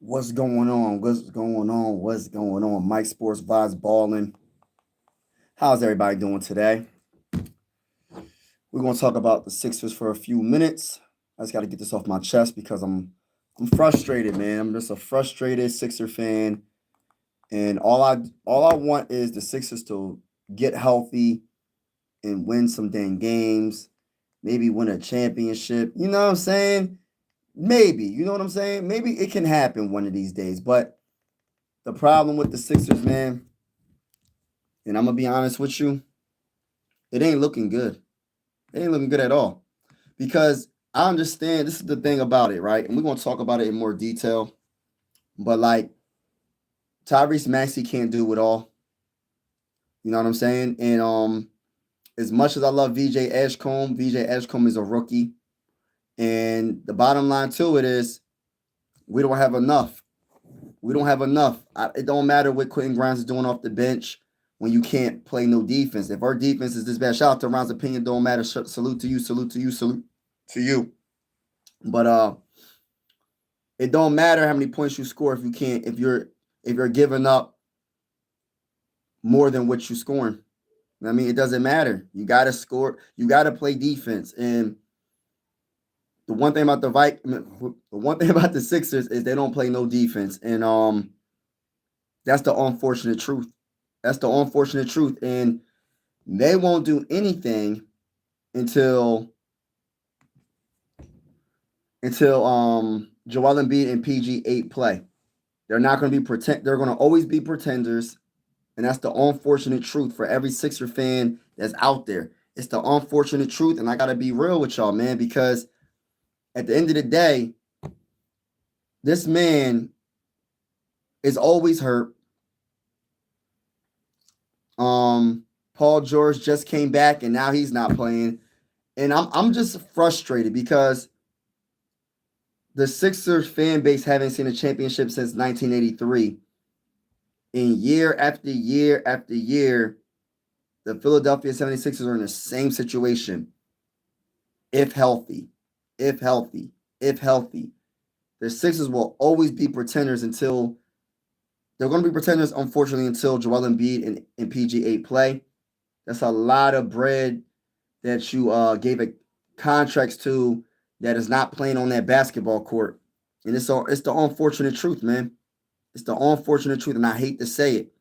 What's going on? What's going on? What's going on? Mike Sports Vibes Balling. How's everybody doing today? We're gonna talk about the Sixers for a few minutes. I just got to get this off my chest because I'm frustrated, man. I'm just a frustrated Sixer fan, and all I want is the Sixers to get healthy and win some dang games. Maybe win a championship. You know what I'm saying? Maybe. You know what I'm saying? Maybe it can happen one of these days, but the problem with the Sixers, man, and I'm gonna be honest with you, it ain't looking good. It ain't looking good at all. Because I understand this is the thing about it, right? And we're gonna talk about it in more detail. But like Tyrese Maxey can't do it all. You know what I'm saying? And as much as I love VJ Edgecombe is a rookie. And the bottom line to it is we don't have enough. We don't have enough. It don't matter what Quentin Grimes is doing off the bench when you can't play no defense. If our defense is this bad, shout out to Ron's opinion. Don't matter. Salute to you. Salute to you. Salute to you. But it don't matter how many points you score if you can't if you're giving up more than what you're scoring. I mean, it doesn't matter. You got to score. You got to play defense. And the one thing about the Sixers is they don't play no defense, and that's the unfortunate truth. That's the unfortunate truth, and they won't do anything until Joel Embiid and PG8 play. They're not going to be They're going to always be pretenders, and that's the unfortunate truth for every Sixer fan that's out there. It's the unfortunate truth, and I got to be real with y'all, man, because at the end of the day, this man is always hurt. Paul George just came back, and now he's not playing, and I'm just frustrated because the Sixers fan base haven't seen a championship since 1983. And year after year after year, the Philadelphia 76ers are in the same situation. If healthy, if healthy, if healthy. The Sixers will always be pretenders until they're going to be pretenders, unfortunately, until Joel Embiid and PG8 play. That's a lot of bread that you gave contracts to that is not playing on that basketball court. And it's the unfortunate truth, man. It's the unfortunate truth, and I hate to say it.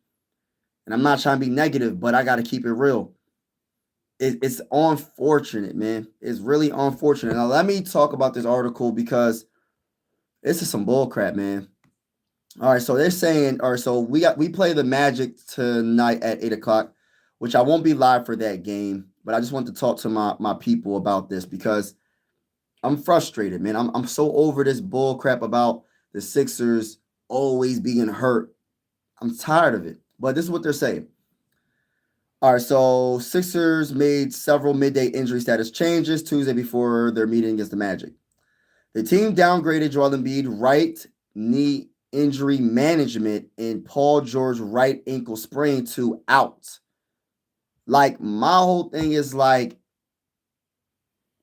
And I'm not trying to be negative, but I got to keep it real. It's unfortunate, man. It's really unfortunate. Now, let me talk about this article because this is some bullcrap, man. All right, so they're saying, all right, so we play the Magic tonight at 8:00, which I won't be live for that game, but I just want to talk to my people about this because I'm frustrated, man. I'm so over this bull crap about the Sixers always being hurt. I'm tired of it. But this is what they're saying. All right, so Sixers made several midday injury status changes Tuesday before their meeting against the Magic. The team downgraded Joel Embiid right knee injury management and Paul George right ankle sprain to out. Like, my whole thing is like,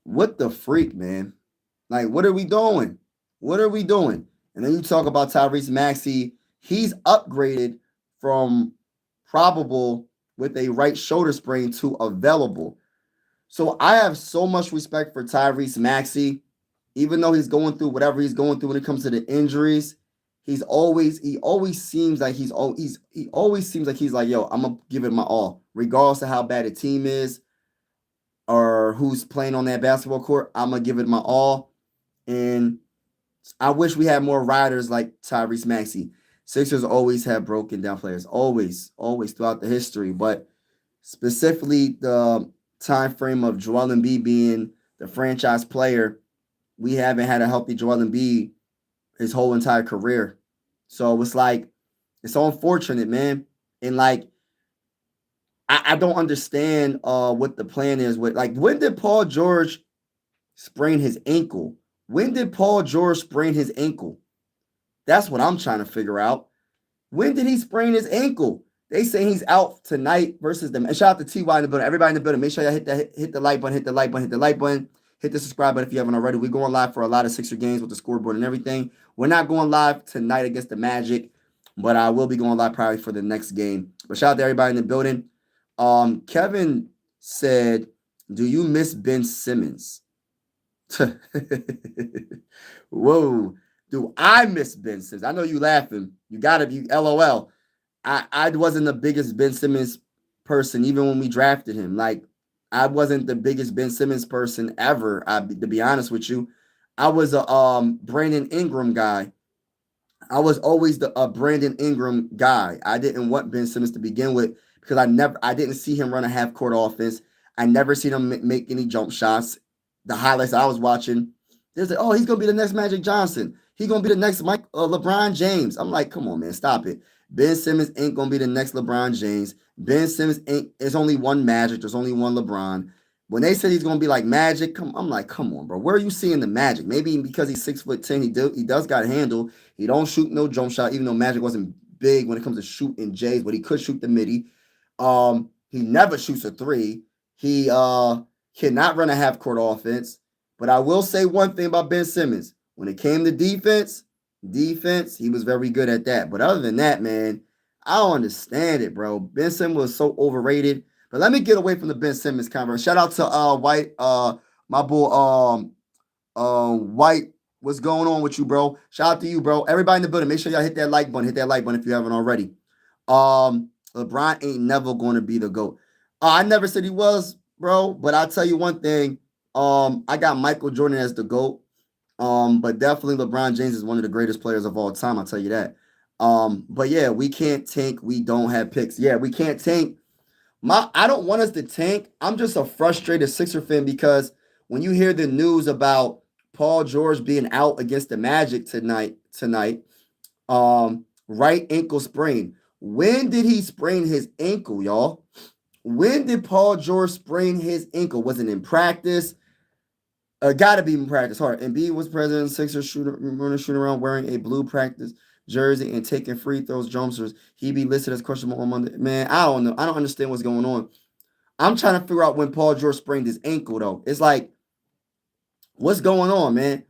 what the freak, man? Like, what are we doing? What are we doing? And then you talk about Tyrese Maxey. He's upgraded from probable with a right shoulder sprain to available. So I have so much respect for Tyrese Maxey, even though he's going through whatever he's going through when it comes to the injuries. He always seems like he's like, yo, I'm gonna give it my all, regardless of how bad the team is or who's playing on that basketball court. I'm gonna give it my all. And I wish we had more riders like Tyrese Maxey. Sixers always have broken down players, always throughout the history. But specifically the time frame of Joel Embiid being the franchise player, we haven't had a healthy Joel Embiid his whole entire career. So it's like, it's unfortunate, man. And like, I don't understand what the plan is with, like, when did Paul George sprain his ankle? When did Paul George sprain his ankle? That's what I'm trying to figure out. When did he sprain his ankle? They say he's out tonight versus them. And shout out to TY in the building. Everybody in the building, make sure y'all hit the like button, hit the like button, hit the like button. Hit the subscribe button if you haven't already. We're going live for a lot of Sixer games with the scoreboard and everything. We're not going live tonight against the Magic, but I will be going live probably for the next game. But shout out to everybody in the building. Kevin said, "Do you miss Ben Simmons?" Whoa. Do I miss Ben Simmons? I know you laughing. You gotta be LOL. I wasn't the biggest Ben Simmons person, even when we drafted him. Like, I wasn't the biggest Ben Simmons person ever. To be honest with you, I was a Brandon Ingram guy. I was always a Brandon Ingram guy. I didn't want Ben Simmons to begin with because I didn't see him run a half court offense. I never seen him make any jump shots. The highlights I was watching, there's like, oh, he's gonna be the next Magic Johnson. He's gonna be the next LeBron James. I'm like, come on, man, stop it. Ben Simmons ain't gonna be the next LeBron James. Ben Simmons ain't. There's only one Magic. There's only one LeBron. When they said he's gonna be like Magic, I'm like, come on, bro. Where are you seeing the Magic? Maybe because he's 6'10", he does got a handle. He don't shoot no jump shot, even though Magic wasn't big when it comes to shooting J's, but he could shoot the midi. He never shoots a three. He cannot run a half court offense. But I will say one thing about Ben Simmons. When it came to defense, he was very good at that. But other than that, man, I don't understand it, bro. Ben Simmons was so overrated. But let me get away from the Ben Simmons conversation. Shout out to White, my boy White. What's going on with you, bro? Shout out to you, bro. Everybody in the building, make sure y'all hit that like button. Hit that like button if you haven't already. LeBron ain't never going to be the GOAT. I never said he was, bro. But I'll tell you one thing. I got Michael Jordan as the GOAT. But definitely LeBron James is one of the greatest players of all time. I'll tell you that. But yeah, we can't tank. We don't have picks. Yeah, we can't tank. I don't want us to tank. I'm just a frustrated Sixer fan because when you hear the news about Paul George being out against the Magic tonight, right ankle sprain. When did he sprain his ankle, y'all? When did Paul George sprain his ankle? Was it in practice? Got to be in practice. Hard. Embiid was president. Sixers shooting around wearing a blue practice jersey and taking free throws, jumpers. He be listed as questionable on Monday. Man, I don't know. I don't understand what's going on. I'm trying to figure out when Paul George sprained his ankle, though. It's like, what's going on, man?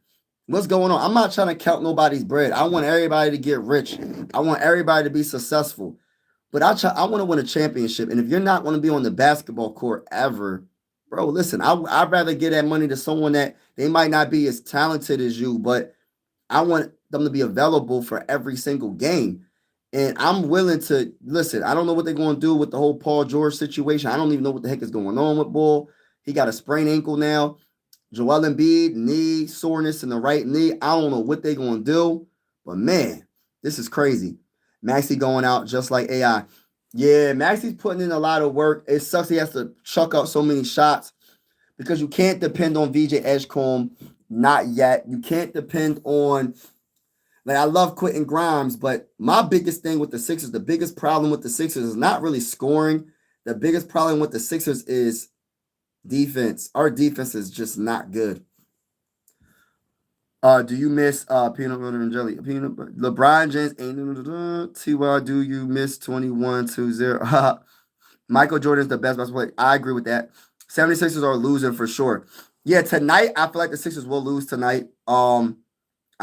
What's going on? I'm not trying to count nobody's bread. I want everybody to get rich. I want everybody to be successful. But I want to win a championship. And if you're not going to be on the basketball court ever, bro, listen, I'd rather give that money to someone that they might not be as talented as you, but I want them to be available for every single game. And I'm willing to listen. I don't know what they're going to do with the whole Paul George situation. I don't even know what the heck is going on with Bull. He got a sprained ankle now. Joel Embiid, knee soreness in the right knee. I don't know what they're going to do. But, man, this is crazy. Maxey going out just like AI. Yeah, Maxey's putting in a lot of work. It sucks he has to chuck out so many shots because you can't depend on VJ Edgecombe. Not yet. You can't depend on, like, I love Quentin Grimes, but my biggest thing with the Sixers, the biggest problem with the Sixers is not really scoring. The biggest problem with the Sixers is defense. Our defense is just not good. Do you miss peanut butter and jelly? LeBron James ain't T.Y. Do you miss 21-20? Michael Jordan is the best basketball player. I agree with that. 76ers are losing for sure. Yeah, tonight I feel like the Sixers will lose tonight. I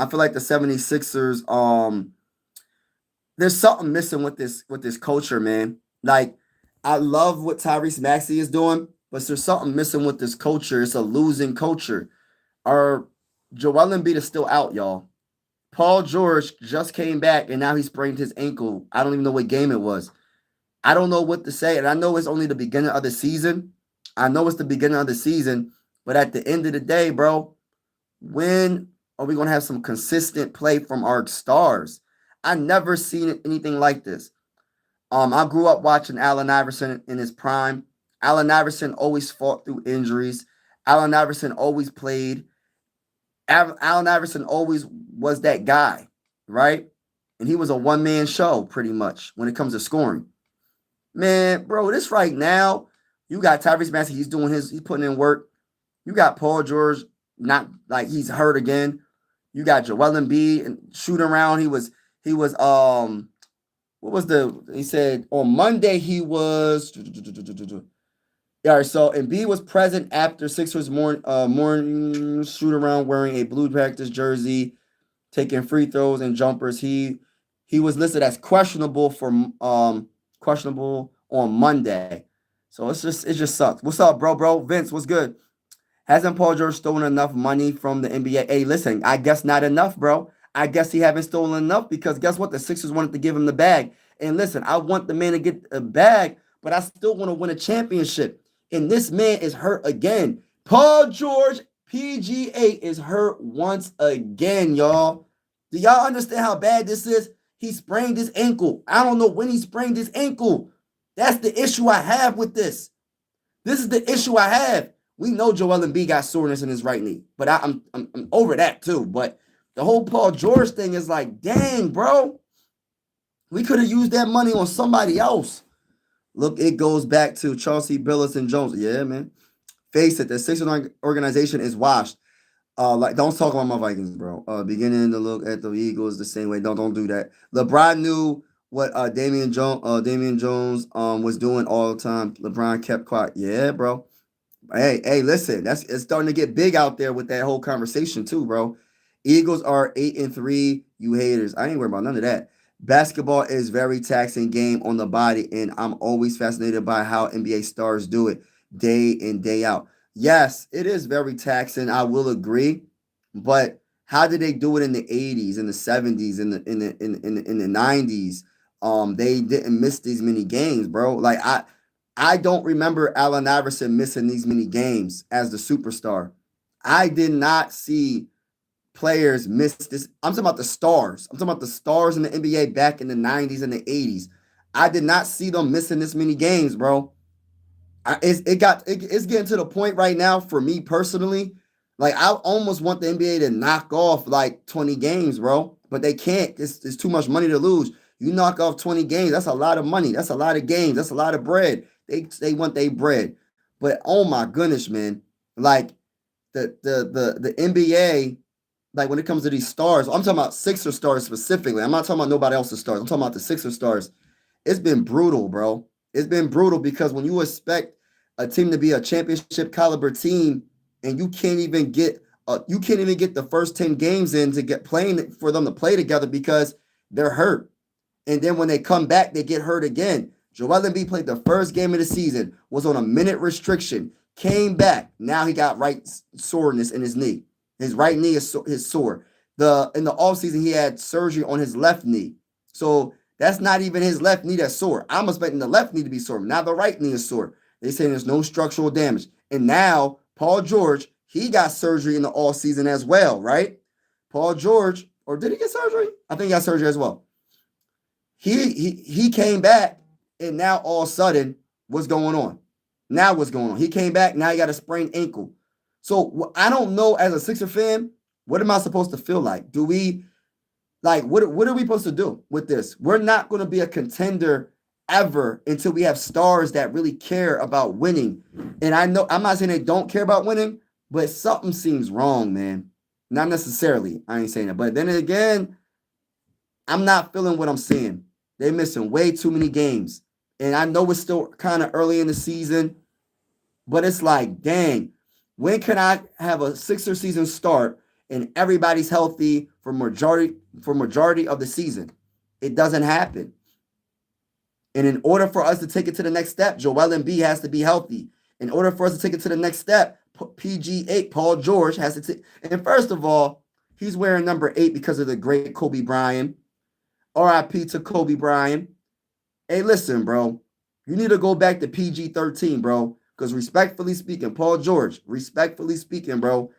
feel like the 76ers, there's something missing with this culture, man. Like, I love what Tyrese Maxey is doing, but there's something missing with this culture. It's a losing culture. Our Joel Embiid is still out, y'all. Paul George just came back, and now he sprained his ankle. I don't even know what game it was. I don't know what to say, and I know it's only the beginning of the season. But at the end of the day, bro, when are we going to have some consistent play from our stars? I never seen anything like this. I grew up watching Allen Iverson in his prime. Allen Iverson always fought through injuries. Allen Iverson always played. Allen Iverson always was that guy, right? And he was a one-man show pretty much when it comes to scoring. Man, bro, this right now, you got Tyrese Maxey, he's putting in work. You got Paul George, not like he's hurt again. You got Joel Embiid and shooting around. He said on Monday he was All right, so Embiid was present after Sixers morning shoot around wearing a blue practice jersey, taking free throws and jumpers. He was listed as questionable on Monday. So it just sucks. What's up, bro? Vince, what's good? Hasn't Paul George stolen enough money from the NBA? Hey, listen, I guess not enough, bro. I guess he haven't stolen enough because guess what? The Sixers wanted to give him the bag. And listen, I want the man to get a bag, but I still want to win a championship. And this man is hurt again. Paul George PG8 is hurt once again, y'all. Do y'all understand how bad this is? He sprained his ankle. I don't know when he sprained his ankle. That's the issue I have with this. This is the issue I have. We know Joel Embiid got soreness in his right knee, but I'm over that too. But the whole Paul George thing is like, dang, bro, we could have used that money on somebody else. Look, it goes back to Chauncey Billups and Jones. Yeah, man. Face it, the Sixers organization is washed. Like, don't talk about my Vikings, bro. Beginning to look at the Eagles the same way. Don't do that. LeBron knew what Damian Jones was doing all the time. LeBron kept quiet. Yeah, bro. Hey, listen, it's starting to get big out there with that whole conversation too, bro. Eagles are 8-3. You haters, I ain't worried about none of that. Basketball is very taxing game on the body, and I'm always fascinated by how NBA stars do it day in day out. Yes, it is very taxing. I will agree, but how did they do it in the 80s, in the 70s, in the 90s? They didn't miss these many games, bro. Like I don't remember Allen Iverson missing these many games as the superstar. I did not see players miss this. I'm talking about the stars. I'm talking about the stars in the NBA back in the 90s and the 80s. I did not see them missing this many games, bro. It's getting to the point right now for me personally. Like I almost want the NBA to knock off like 20 games, bro. But they can't. It's too much money to lose. You knock off 20 games, that's a lot of money. That's a lot of games. That's a lot of bread. They want their bread. But oh my goodness, man. Like the NBA, like when it comes to these stars, I'm talking about Sixer stars specifically. I'm not talking about nobody else's stars. I'm talking about the Sixer stars. It's been brutal, bro. It's been brutal because when you expect a team to be a championship caliber team and you can't even get the first 10 games in to get playing for them to play together because they're hurt. And then when they come back, they get hurt again. Joel Embiid played the first game of the season, was on a minute restriction, came back. Now he got right soreness in his knee. His right knee is sore. In the offseason, he had surgery on his left knee. So that's not even his left knee that's sore. I'm expecting the left knee to be sore. Now the right knee is sore. They say there's no structural damage. And now Paul George, he got surgery in the offseason as well, right? Paul George, or did he get surgery? I think he got surgery as well. He came back, and now all of a sudden, what's going on? Now what's going on? He came back, now he got a sprained ankle. So I don't know, as a Sixer fan, what am I supposed to feel like? Do we, like, what are we supposed to do with this? We're not going to be a contender ever until we have stars that really care about winning. And I know, I'm not saying they don't care about winning, but something seems wrong, man. Not necessarily, I ain't saying that. But then again, I'm not feeling what I'm seeing. They're missing way too many games. And I know it's still kind of early in the season, but it's like, dang, when can I have a Sixer season start and everybody's healthy for majority of the season? It doesn't happen. And in order for us to take it to the next step, Joel Embiid has to be healthy. In order for us to take it to the next step, PG8, Paul George, has to take. And first of all, he's wearing number 8 because of the great Kobe Bryant. RIP to Kobe Bryant. Hey, listen, bro. You need to go back to PG-13, bro. Because respectfully speaking, Paul George, respectfully speaking, bro,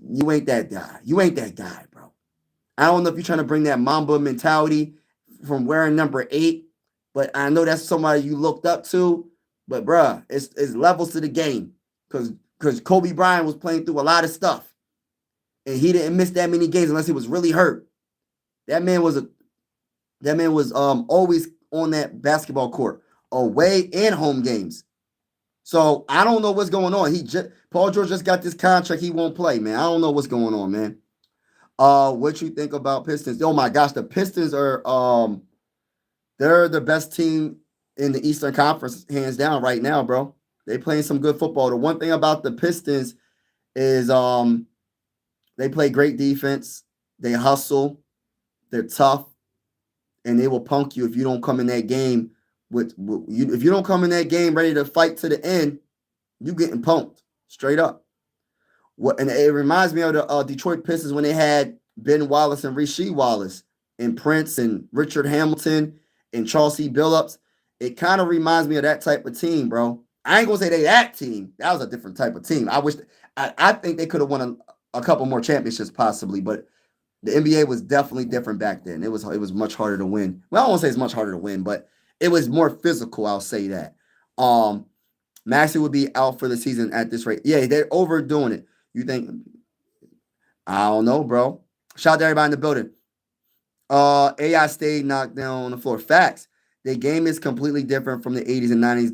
you ain't that guy. You ain't that guy, bro. I don't know if you're trying to bring that Mamba mentality from wearing number 8, but I know that's somebody you looked up to. But, bruh, it's levels to the game. Because Kobe Bryant was playing through a lot of stuff. And he didn't miss that many games unless he was really hurt. That man was always on that basketball court, away and home games. So I don't know what's going on. Paul George just got this contract. He won't play, man. I don't know what's going on, man. What you think about Pistons? Oh my gosh, the Pistons are they're the best team in the Eastern Conference, hands down, right now, bro. They playing some good football. The one thing about the Pistons is they play great defense. They hustle. They're tough, and they will punk you if you don't come in that game with you. If you don't come in that game ready to fight to the end, you getting punked straight up. What and it reminds me of the Detroit Pistons when they had Ben Wallace and Rasheed Wallace and Prince and Richard Hamilton and Charles C. Billups. It kind of reminds me of that type of team, bro. I ain't gonna say they that team. That was a different type of team. I think they could have won a couple more championships possibly, but the NBA was definitely different back then. It was much harder to win. Well, I won't say it's much harder to win, but it was more physical. I'll say that. Maxey would be out for the season at this rate. Yeah, they're overdoing it. You think? I don't know, bro. Shout out to everybody in the building. AI stayed knocked down on the floor. Facts. The game is completely different from the 80s and 90s.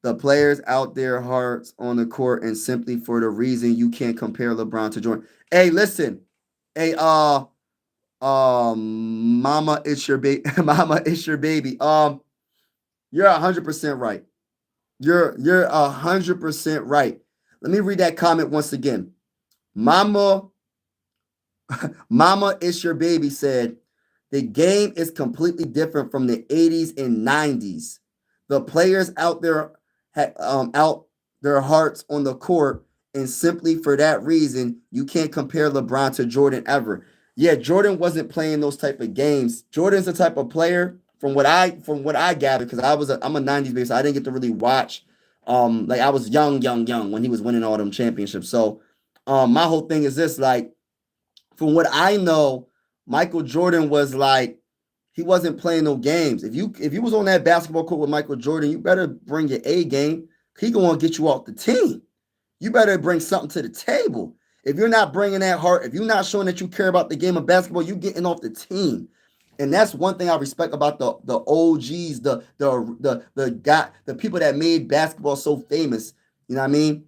The players out their hearts on the court, and simply for the reason you can't compare LeBron to Jordan. Hey, listen. Hey, mama, it's your baby. Mama, it's your baby. You're 100% right. You're 100% right. Let me read that comment once again. Mama, it's your baby said, the game is completely different from the 80s and 90s. The players out there out their hearts on the court, and simply for that reason, you can't compare LeBron to Jordan ever. Yeah, Jordan wasn't playing those type of games. Jordan's the type of player, from what I gathered, because I'm a 90s baby, so I didn't get to really watch. Like I was young when he was winning all them championships. So my whole thing is this, like, from what I know, Michael Jordan was like, he wasn't playing no games. If you was on that basketball court with Michael Jordan, you better bring your A game. He gonna get you off the team. You better bring something to the table. If you're not bringing that heart, if you're not showing that you care about the game of basketball, you getting off the team. And that's one thing I respect about the OGs, the people that made basketball so famous. You know what I mean?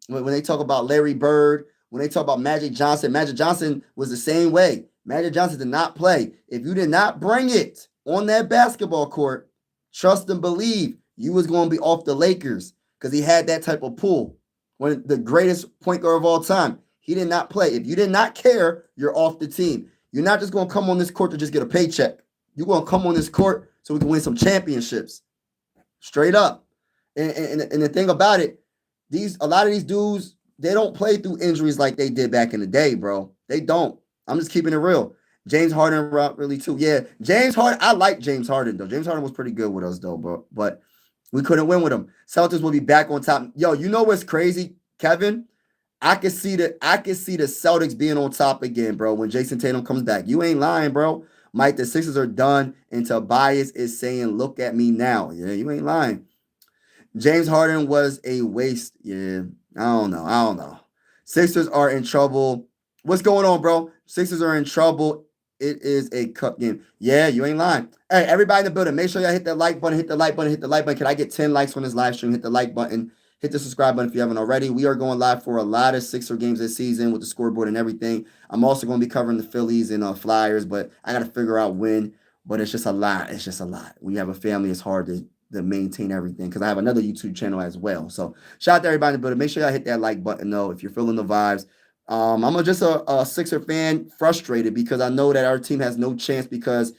When they talk about Larry Bird, when they talk about Magic Johnson was the same way. Magic Johnson did not play. If you did not bring it on that basketball court, trust and believe you was going to be off the Lakers, because he had that type of pull. One of the greatest point guard of all time. He did not play. If you did not care, you're off the team. You're not just going to come on this court to just get a paycheck. You're going to come on this court so we can win some championships. Straight up. And the thing about it, a lot of these dudes, they don't play through injuries like they did back in the day, bro. They don't. I'm just keeping it real. James Harden really too. Yeah, James Harden. I like James Harden though. James Harden was pretty good with us though, bro. But we couldn't win with him. Celtics will be back on top. Yo, you know what's crazy, Kevin? I could see the Celtics being on top again, bro, when Jason Tatum comes back. You ain't lying, bro. Mike, the Sixers are done, and Tobias is saying, look at me now. Yeah, you ain't lying. James Harden was a waste. Yeah, I don't know. Sixers are in trouble. What's going on, bro? Sixers are in trouble. It is a cup game. Yeah, you ain't lying. Hey, everybody in the building, make sure y'all hit that like button, hit the like button, hit the like button. Can I get 10 likes on this live stream? Hit the like button. Hit the subscribe button if you haven't already. We are going live for a lot of Sixer games this season with the scoreboard and everything. I'm also going to be covering the Phillies and Flyers, but I got to figure out when. But it's just a lot. It's just a lot. When you have a family, it's hard to maintain everything, because I have another YouTube channel as well. So shout out to everybody in the building. Make sure y'all hit that like button, though, if you're feeling the vibes. I'm just a Sixer fan, frustrated because I know that our team has no chance, because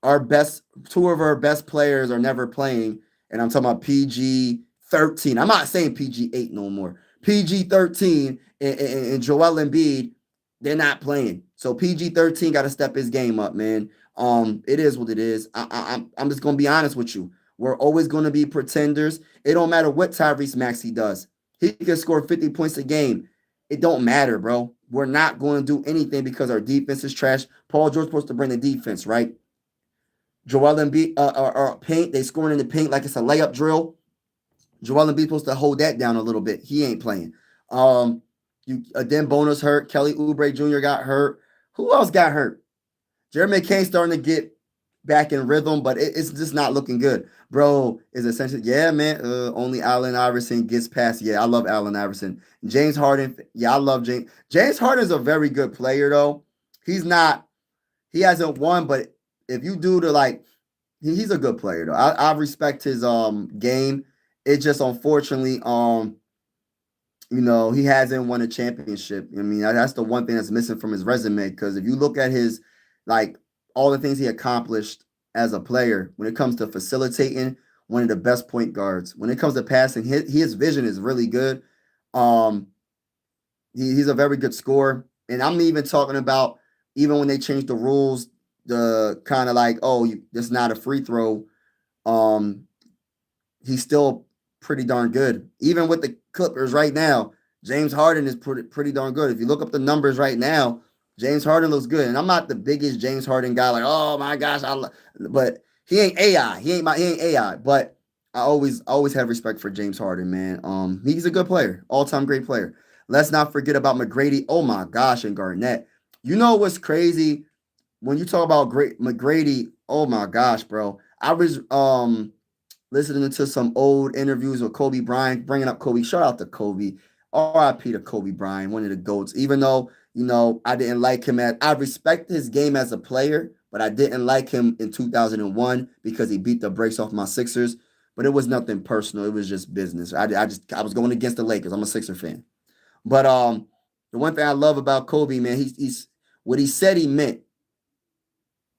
two of our best players are never playing. And I'm talking about PG13. I'm not saying PG8 no more. PG13 and Joel Embiid, they're not playing. So PG13 got to step his game up, man. It is what it is. I'm just going to be honest with you. We're always going to be pretenders. It don't matter what Tyrese Maxey does. He can score 50 points a game. It don't matter, bro. We're not going to do anything because our defense is trash. Paul George's supposed to bring the defense, right? Joel Embiid, paint, they scoring in the paint like it's a layup drill. Joel Embiid's supposed to hold that down a little bit. He ain't playing. Dan Boner's hurt. Kelly Oubre Jr. got hurt. Who else got hurt? Jeremy Kane's starting to get back in rhythm, but it's just not looking good. Bro, is essentially, yeah, man, only Allen Iverson gets past. Yeah, I love Allen Iverson. James Harden, yeah, I love James. James Harden's a very good player, though. He hasn't won, but if you do he's a good player, though. I respect his game, It just unfortunately, he hasn't won a championship. I mean, that's the one thing that's missing from his resume. Because if you look at his, like, all the things he accomplished as a player, when it comes to facilitating, one of the best point guards. When it comes to passing, his vision is really good. Um, he's a very good scorer. And I'm even talking about even when they changed the rules, the kind of like, oh, it's not a free throw. Um, he's still pretty darn good. Even with the Clippers right now, James Harden is pretty darn good. If you look up the numbers right now, James Harden looks good. And I'm not the biggest James Harden guy, like, oh my gosh, but he ain't AI. He ain't AI. But I always have respect for James Harden, man. He's a good player, all-time great player. Let's not forget about McGrady. Oh my gosh, and Garnett. You know what's crazy? When you talk about great McGrady, oh my gosh, bro. I was listening to some old interviews with Kobe Bryant, bringing up Kobe. Shout out to Kobe. RIP to Kobe Bryant, one of the GOATs. Even though, I didn't like him I respect his game as a player, but I didn't like him in 2001 because he beat the brakes off my Sixers. But it was nothing personal. It was just business. I was going against the Lakers. I'm a Sixer fan. But the one thing I love about Kobe, man, he's what he said he meant.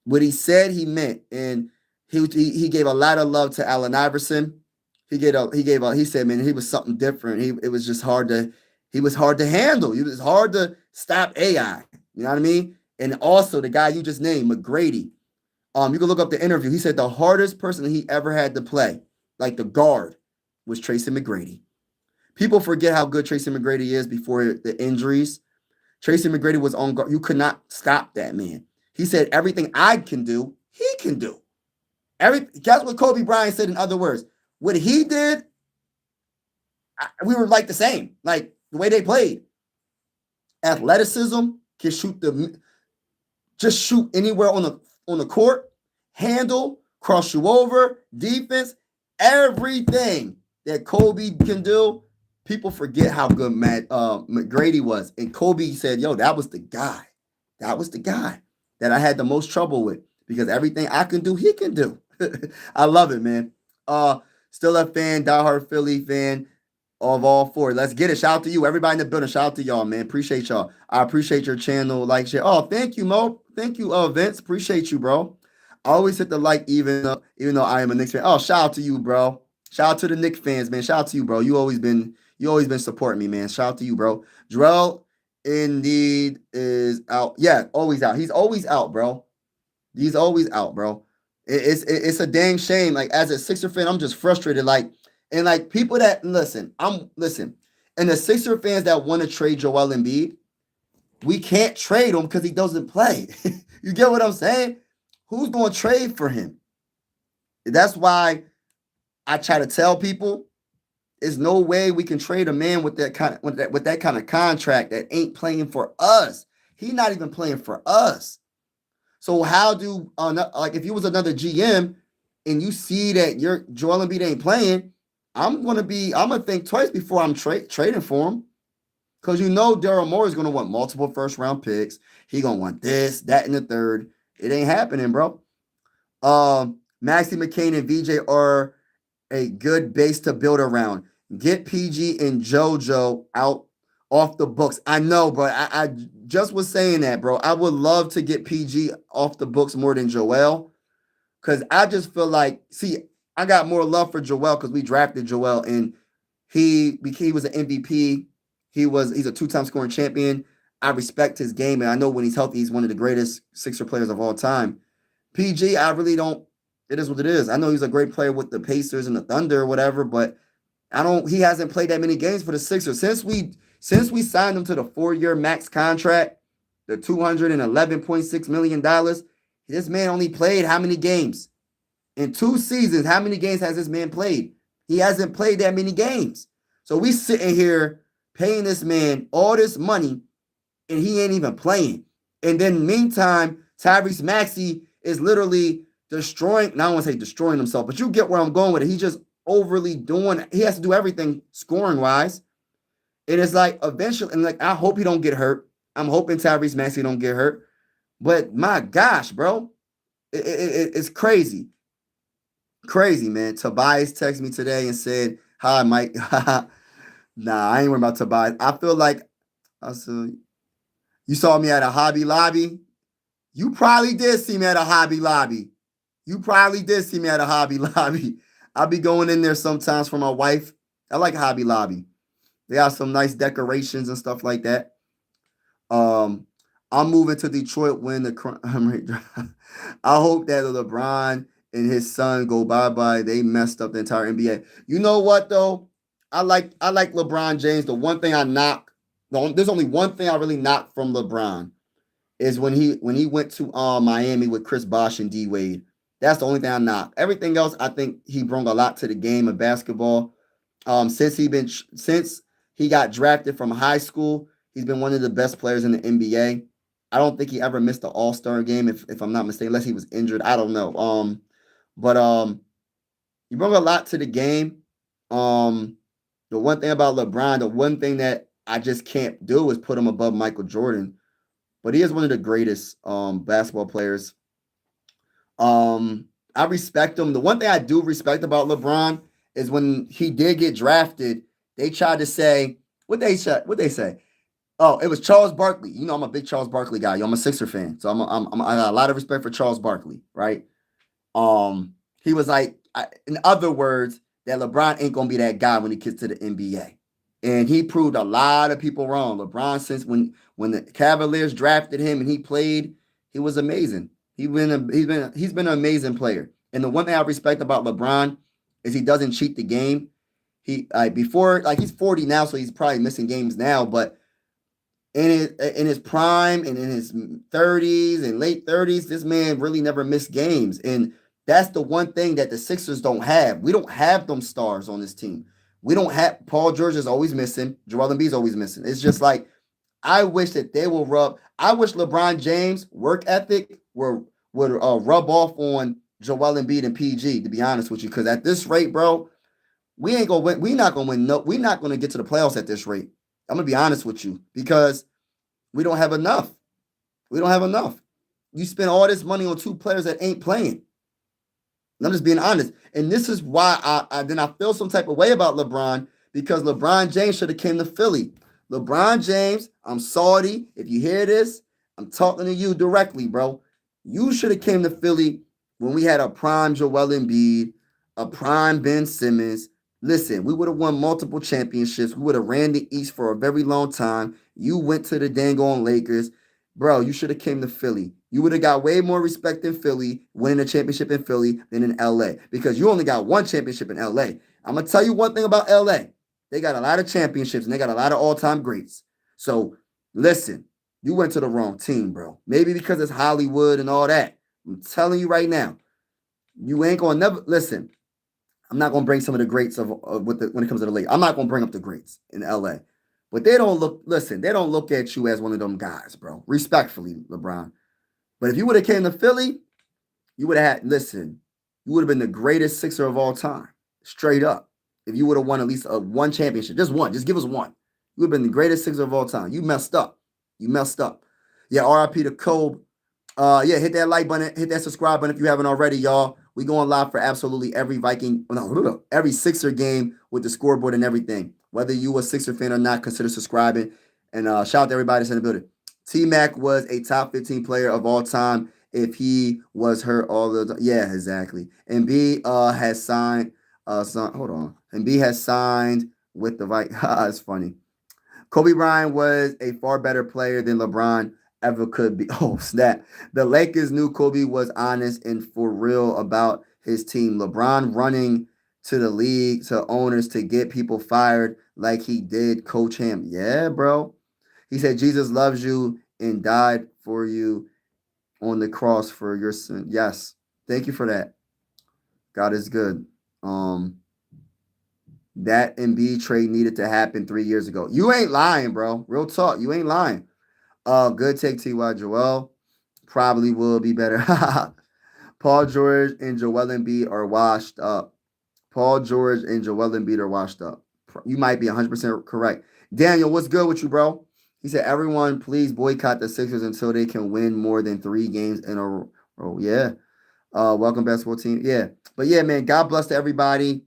What he said he meant. And he gave a lot of love to Allen Iverson. He said, man, he was something different. It was just he was hard to handle. He was hard to stop AI. You know what I mean? And also the guy you just named, McGrady. You can look up the interview. He said the hardest person he ever had to play, like the guard, was Tracy McGrady. People forget how good Tracy McGrady is before the injuries. Tracy McGrady was on guard. You could not stop that man. He said everything I can do, he can do. That's what Kobe Bryant said in other words. What he did, we were like the same. Like the way they played. Athleticism, can shoot anywhere on the court, handle, cross you over, defense, everything that Kobe can do. People forget how good McGrady was. And Kobe said, yo, that was the guy. That was the guy that I had the most trouble with because everything I can do, he can do. I love it, man. Still a fan, diehard Philly fan of all four. Let's get it. Shout out to you. Everybody in the building. Shout out to y'all, man. Appreciate y'all. I appreciate your channel. Like, share. Oh, thank you, Mo. Thank you, Vince. Appreciate you, bro. I always hit the like even though I am a Knicks fan. Oh, shout out to you, bro. Shout out to the Knicks fans, man. Shout out to you, bro. You always been supporting me, man. Shout out to you, bro. Joel Embiid is out. Yeah, always out. He's always out, bro. He's always out, bro. It's a dang shame. Like as a Sixer fan, I'm just frustrated. Like and like people that listen, and the Sixer fans that want to trade Joel Embiid, we can't trade him because he doesn't play. You get what I'm saying? Who's going to trade for him? That's why I try to tell people there's no way we can trade a man with that kind of contract that ain't playing for us. He's not even playing for us. So how do if you was another GM and you see that your Joel Embiid ain't playing, I'm gonna think twice before I'm trading for him. Because Daryl Morey is gonna want multiple first round picks. He gonna want this, that, and the third. It ain't happening, bro. Maxie McCain and VJ are a good base to build around. Get PG and JoJo out off the books. I know, bro. I just was saying that, bro. I would love to get PG off the books more than Joel. Because I just feel like, I got more love for Joel because we drafted Joel and he was an MVP. He's a two-time scoring champion. I respect his game, and I know when he's healthy, he's one of the greatest Sixer players of all time. PG, I really don't. It is what it is. I know he's a great player with the Pacers and the Thunder or whatever, but he hasn't played that many games for the Sixers. Since we signed him to the 4-year max contract, the $211.6 million, this man only played how many games? In 2 seasons, how many games has this man played? He hasn't played that many games. So we sitting here paying this man all this money, and he ain't even playing. And then meantime, Tyrese Maxey is literally destroying, now I don't want to say destroying himself, but you get where I'm going with it. He's just overly he has to do everything scoring-wise. And it's like eventually, and like I hope he don't get hurt. I'm hoping Tyrese Maxey don't get hurt. But my gosh, bro, it's crazy. Crazy, man. Tobias texted me today and said, Hi, Mike. Nah, I ain't worried about Tobias. I feel like I saw you saw me at a Hobby Lobby. You probably did see me at a Hobby Lobby. You probably did see me at a Hobby Lobby. I'll be going in there sometimes for my wife. I like Hobby Lobby. They have some nice decorations and stuff like that. Um, I'm moving to Detroit when the I hope that LeBron and his son go bye bye. They messed up the entire NBA. You know what though? I like LeBron James. The one thing I knock, there's only one thing I really knock from LeBron is when he went to Miami with Chris Bosh and D Wade. That's the only thing I knock. Everything else, I think he brought a lot to the game of basketball. Since he got drafted from high school, he's been one of the best players in the NBA. I don't think he ever missed the All Star game, if I'm not mistaken, unless he was injured. I don't know. But he brought a lot to the game. Um, the one thing about LeBron, the one thing that I just can't do is put him above Michael Jordan. But he is one of the greatest basketball players. I respect him. The one thing I do respect about LeBron is when he did get drafted, they tried to say what they say. Oh, it was Charles Barkley. You know, I'm a big Charles Barkley guy. I'm a Sixer fan, so I got a lot of respect for Charles Barkley, right? He was like, in other words, that LeBron ain't gonna be that guy when he gets to the NBA, and he proved a lot of people wrong. LeBron, since when the Cavaliers drafted him and he played, he was amazing. He's been an amazing player. And the one thing I respect about LeBron is he doesn't cheat the game. He before like he's 40 now, so he's probably missing games now, but in his prime and in his 30s and late 30s, this man really never missed games. And that's the one thing that the Sixers don't have. We don't have them stars on this team. We don't have Paul George is always missing. Joel Embiid is always missing. It's just like I wish that they will rub. I wish LeBron James' work ethic would rub off on Joel Embiid and PG. To be honest with you, because at this rate, bro, we ain't gonna win. We're not gonna win. No, we're not gonna get to the playoffs at this rate. I'm gonna be honest with you because we don't have enough. We don't have enough. You spend all this money on two players that ain't playing. I'm just being honest. And this is why I feel some type of way about LeBron because LeBron James should have came to Philly. LeBron James, I'm sorry. If you hear this, I'm talking to you directly, bro. You should have came to Philly when we had a prime Joel Embiid, a prime Ben Simmons. Listen, we would have won multiple championships. We would have ran the East for a very long time. You went to the dang on Lakers. Bro, you should have came to Philly. You would have got way more respect in Philly, winning a championship in Philly than in LA because you only got one championship in LA. I'm going to tell you one thing about LA. They got a lot of championships and they got a lot of all-time greats. So, listen, you went to the wrong team, bro. Maybe because it's Hollywood and all that. I'm telling you right now, you ain't going to never listen. I'm not going to bring some of the greats when it comes to the league. I'm not going to bring up the greats in LA. But they don't look at you as one of them guys, bro. Respectfully, LeBron. But if you would have came to Philly, you would have you would have been the greatest Sixer of all time. Straight up. If you would have won at least one championship. Just one. Just give us one. You would have been the greatest Sixer of all time. You messed up. You messed up. Yeah, RIP to Kobe. Yeah, hit that like button, hit that subscribe button if you haven't already, y'all. We going live for absolutely every every Sixer game with the scoreboard and everything. Whether you a Sixer fan or not, consider subscribing. And shout out to everybody that's in the building. T-Mac was a top 15 player of all time if he was hurt all the time. Yeah, exactly. And B has signed. Hold on. And B has signed with the Vikings. It's funny. Kobe Bryant was a far better player than LeBron ever could be. Oh, snap. The Lakers knew Kobe was honest and for real about his team. LeBron running to the league, to owners to get people fired like he did Coach Ham. Yeah, bro. He said, Jesus loves you and died for you on the cross for your sin. Yes. Thank you for that. God is good. That Embiid trade needed to happen 3 years ago. You ain't lying, bro. Real talk. You ain't lying. Good take, T.Y. Joel. Probably will be better. Paul George and Joel Embiid are washed up. Paul George and Joel Embiid are washed up. You might be 100% correct. Daniel, what's good with you, bro? He said, everyone, please boycott the Sixers until they can win more than 3 games in a row. Yeah. Welcome, basketball team. Yeah. But yeah, man, God bless to everybody.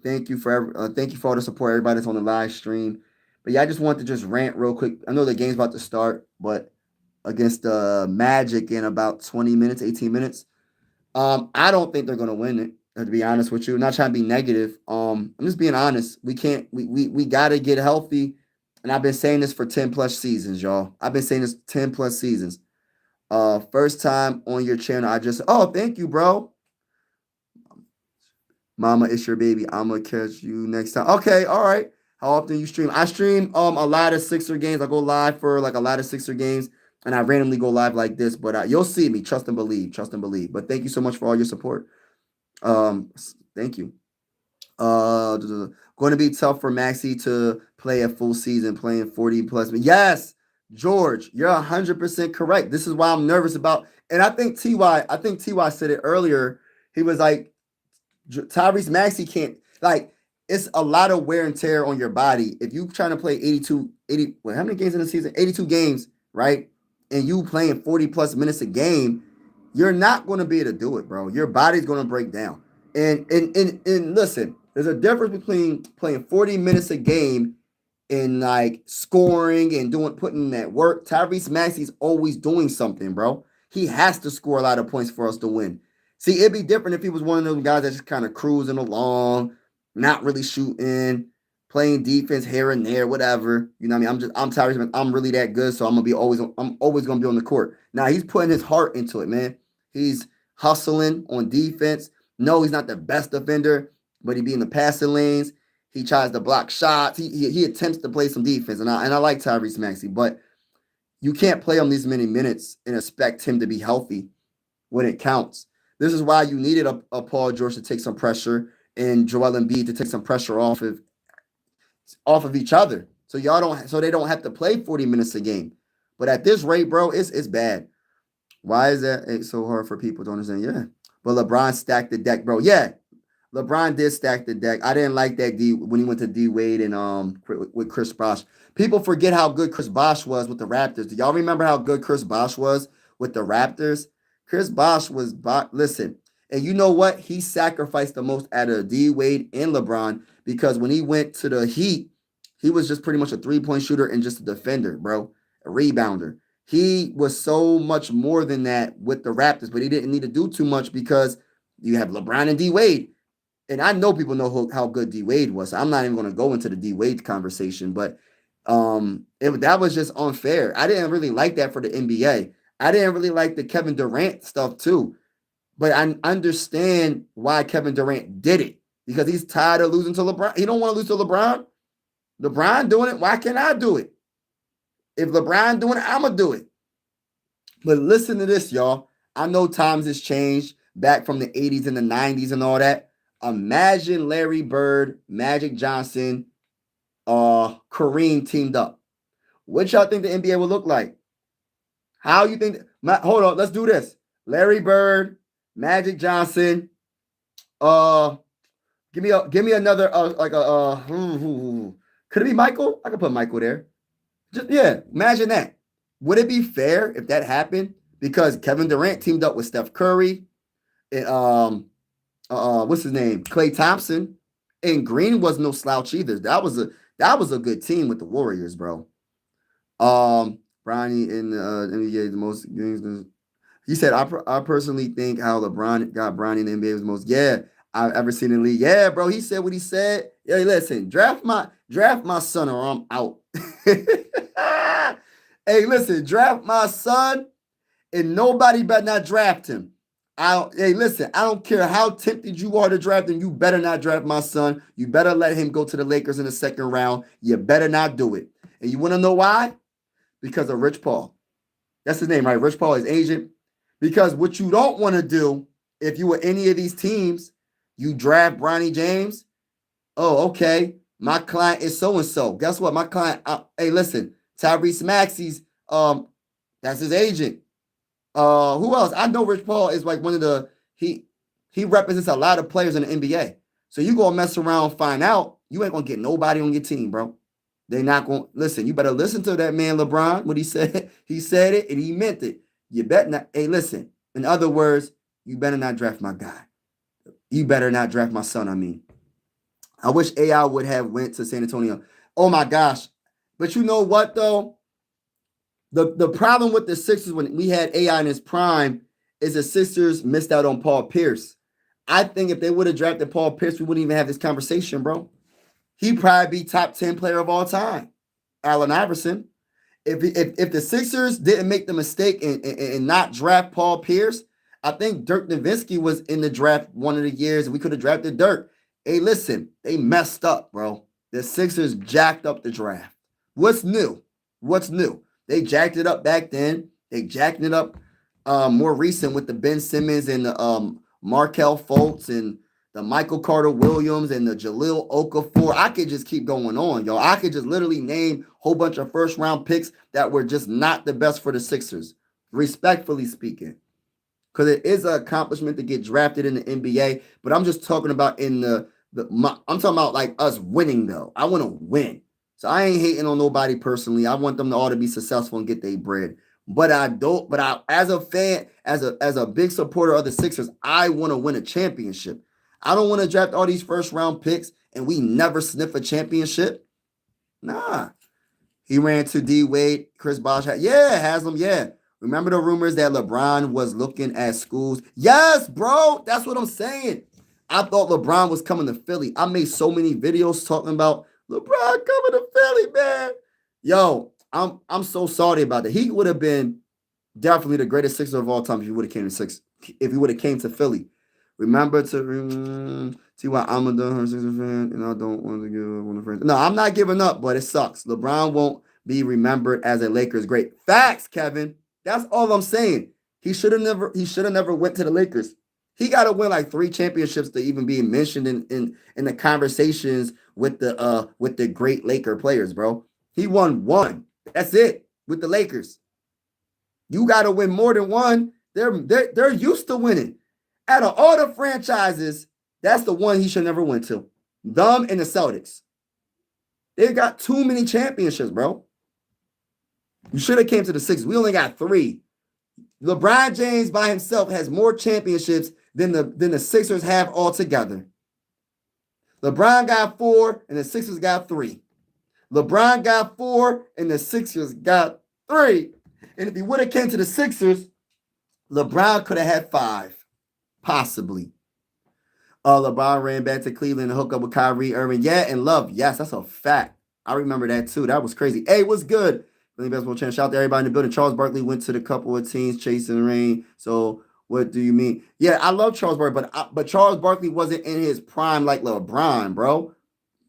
Thank you for all the support, everybody that's on the live stream. But yeah, I just want to just rant real quick. I know the game's about to start, but against the Magic in about 20 minutes, 18 minutes. I don't think they're gonna win it. To be honest with you, I'm not trying to be negative. I'm just being honest. We can't. We gotta get healthy, and I've been saying this for 10 plus seasons, y'all. I've been saying this 10 plus seasons. First time on your channel, I just thank you, bro. Mama, it's your baby. I'ma catch you next time. Okay, all right. How often you stream? I stream a lot of Sixer games. I go live for like a lot of Sixer games, and I randomly go live like this. But you'll see me. Trust and believe. Trust and believe. But thank you so much for all your support. Thank you. Going to be tough for Maxi to play a full season, playing 40 plus. Yes, George, you're 100% correct. This is why I'm nervous about. And I think Ty said it earlier. He was like, Tyrese Maxey can't, like, it's a lot of wear and tear on your body. If you trying to play 80, how many games in the season? 82 games, right? And you playing 40 plus minutes a game, you're not going to be able to do it, bro. Your body's going to break down. And listen, there's a difference between playing 40 minutes a game and like scoring and putting in that work. Tyrese Maxey's always doing something, bro. He has to score a lot of points for us to win. See, it'd be different if he was one of those guys that's just kind of cruising along, not really shooting, playing defense here and there, whatever. You know what I mean? I'm Tyrese. I'm really that good, so I'm always gonna be on the court. Now he's putting his heart into it, man. He's hustling on defense. No, he's not the best defender, but he be in the passing lanes. He tries to block shots. He attempts to play some defense, and I like Tyrese Maxey, but you can't play him these many minutes and expect him to be healthy when it counts. This is why you needed a Paul George to take some pressure and Joel Embiid to take some pressure off of each other, so they don't have to play 40 minutes a game. But at this rate, bro, it's bad. Why is that so hard for people to understand? Yeah, but LeBron stacked the deck, bro. Yeah, LeBron did stack the deck. I didn't like that when he went to D Wade and with Chris Bosh. People forget how good Chris Bosh was with the Raptors. Do y'all remember how good Chris Bosh was with the Raptors? Chris Bosh was listen, and you know what? He sacrificed the most out of D Wade and LeBron because when he went to the Heat, he was just pretty much a 3-point shooter and just a defender, bro, a rebounder. He was so much more than that with the Raptors, but he didn't need to do too much because you have LeBron and D Wade. And I know people know how good D Wade was. So I'm not even going to go into the D Wade conversation, but that was just unfair. I didn't really like that for the NBA. I didn't really like the Kevin Durant stuff too, but I understand why Kevin Durant did it because he's tired of losing to LeBron. He don't want to lose to LeBron. LeBron doing it. Why can't I do it? If LeBron doing it, I'm gonna do it. But listen to this, y'all. I know times has changed back from the 80s and the 90s and all that. Imagine Larry Bird, Magic Johnson, Kareem teamed up. What y'all think the NBA would look like? How you think? Hold on, let's do this. Larry Bird, Magic Johnson. Give me another could it be Michael? I could put Michael there. Imagine that. Would it be fair if that happened? Because Kevin Durant teamed up with Steph Curry and what's his name? Klay Thompson. And Green was no slouch either. That was a good team with the Warriors, bro. Bronny in the NBA the most games. He said, I personally think how LeBron got Bronny in the NBA was the most I've ever seen in the league. Yeah, bro. He said what he said. Yeah, listen, draft my son or I'm out. Hey, listen, draft my son, and nobody better not draft him. Hey, listen, I don't care how tempted you are to draft him. You better not draft my son. You better let him go to the Lakers in the second round. You better not do it. And you want to know why? Because of Rich Paul. That's his name, right? Rich Paul is agent. Because what you don't want to do, if you were any of these teams, you draft Bronny James. Oh, okay. My client is so-and-so. Guess what? My client, hey, listen, Tyrese Maxey's, that's his agent. Who else? I know Rich Paul is like one of the, he represents a lot of players in the NBA. So you gonna mess around, find out, you ain't gonna get nobody on your team, bro. They're not gonna listen. You better listen to that man, LeBron. What he said, he said it and he meant it. You better not. Hey, listen. In other words, you better not draft my guy. You better not draft my son. I mean, I wish AI would have went to San Antonio. Oh my gosh. But you know what though? The problem with the Sixers when we had AI in his prime is the Sixers missed out on Paul Pierce. I think if they would have drafted Paul Pierce, we wouldn't even have this conversation, bro. He'd probably be top 10 player of all time. Allen Iverson. If the Sixers didn't make the mistake and not draft Paul Pierce, I think Dirk Nowitzki was in the draft one of the years, and we could have drafted Dirk. Hey, listen, they messed up, bro. The Sixers jacked up the draft. What's new? What's new? They jacked it up back then. They jacked it up more recent with the Ben Simmons and the Markelle Fultz and the Michael Carter Williams and the Jahlil Okafor. I could just keep going on, yo. I could just literally name a whole bunch of first round picks that were just not the best for the Sixers, respectfully speaking. Because it is an accomplishment to get drafted in the NBA, but I'm just talking about I'm talking about like us winning though. I want to win. So I ain't hating on nobody personally. I want them to all to be successful and get their bread. But I don't, but I as a fan, as a big supporter of the Sixers, I want to win a championship. I don't want to draft all these first round picks and we never sniff a championship. Nah. He ran to D Wade, Chris Bosh. Yeah, Haslam. Yeah. Remember the rumors that LeBron was looking at schools? Yes, bro. That's what I'm saying. I thought LeBron was coming to Philly. I made so many videos talking about LeBron coming to Philly, man. Yo, I'm so sorry about that. He would have been definitely the greatest Sixer of all time if he would have came to if he would have came to Philly. Remember to see why I'm a diehard Sixers fan and I don't want to give up on the friends. No, I'm not giving up, but it sucks. LeBron won't be remembered as a Lakers great. Facts, Kevin. That's all I'm saying. He should have never went to the Lakers. He got to win like 3 championships to even be mentioned in the conversations with the great Laker players, bro. He won 1. That's it with the Lakers. You got to win more than 1. They're used to winning. Out of all the franchises, that's the one he should never went to. Them and the Celtics. They got too many championships, bro. You should have came to the Sixers. We only got 3. LeBron James by himself has more championships than the Sixers have altogether. LeBron got 4 and the Sixers got 3. LeBron got 4 and the Sixers got 3. And if he would have came to the Sixers, LeBron could have had 5. Possibly. LeBron ran back to Cleveland and hook up with Kyrie Irving. Yeah, and Love. Yes, that's a fact. I remember that too. That was crazy. Hey, what's good? Philly basketball channel. Shout out to everybody in the building. Charles Barkley went to the couple of teams chasing the rain. So what do you mean? Yeah, I love Charles Barkley, but Charles Barkley wasn't in his prime like LeBron, bro.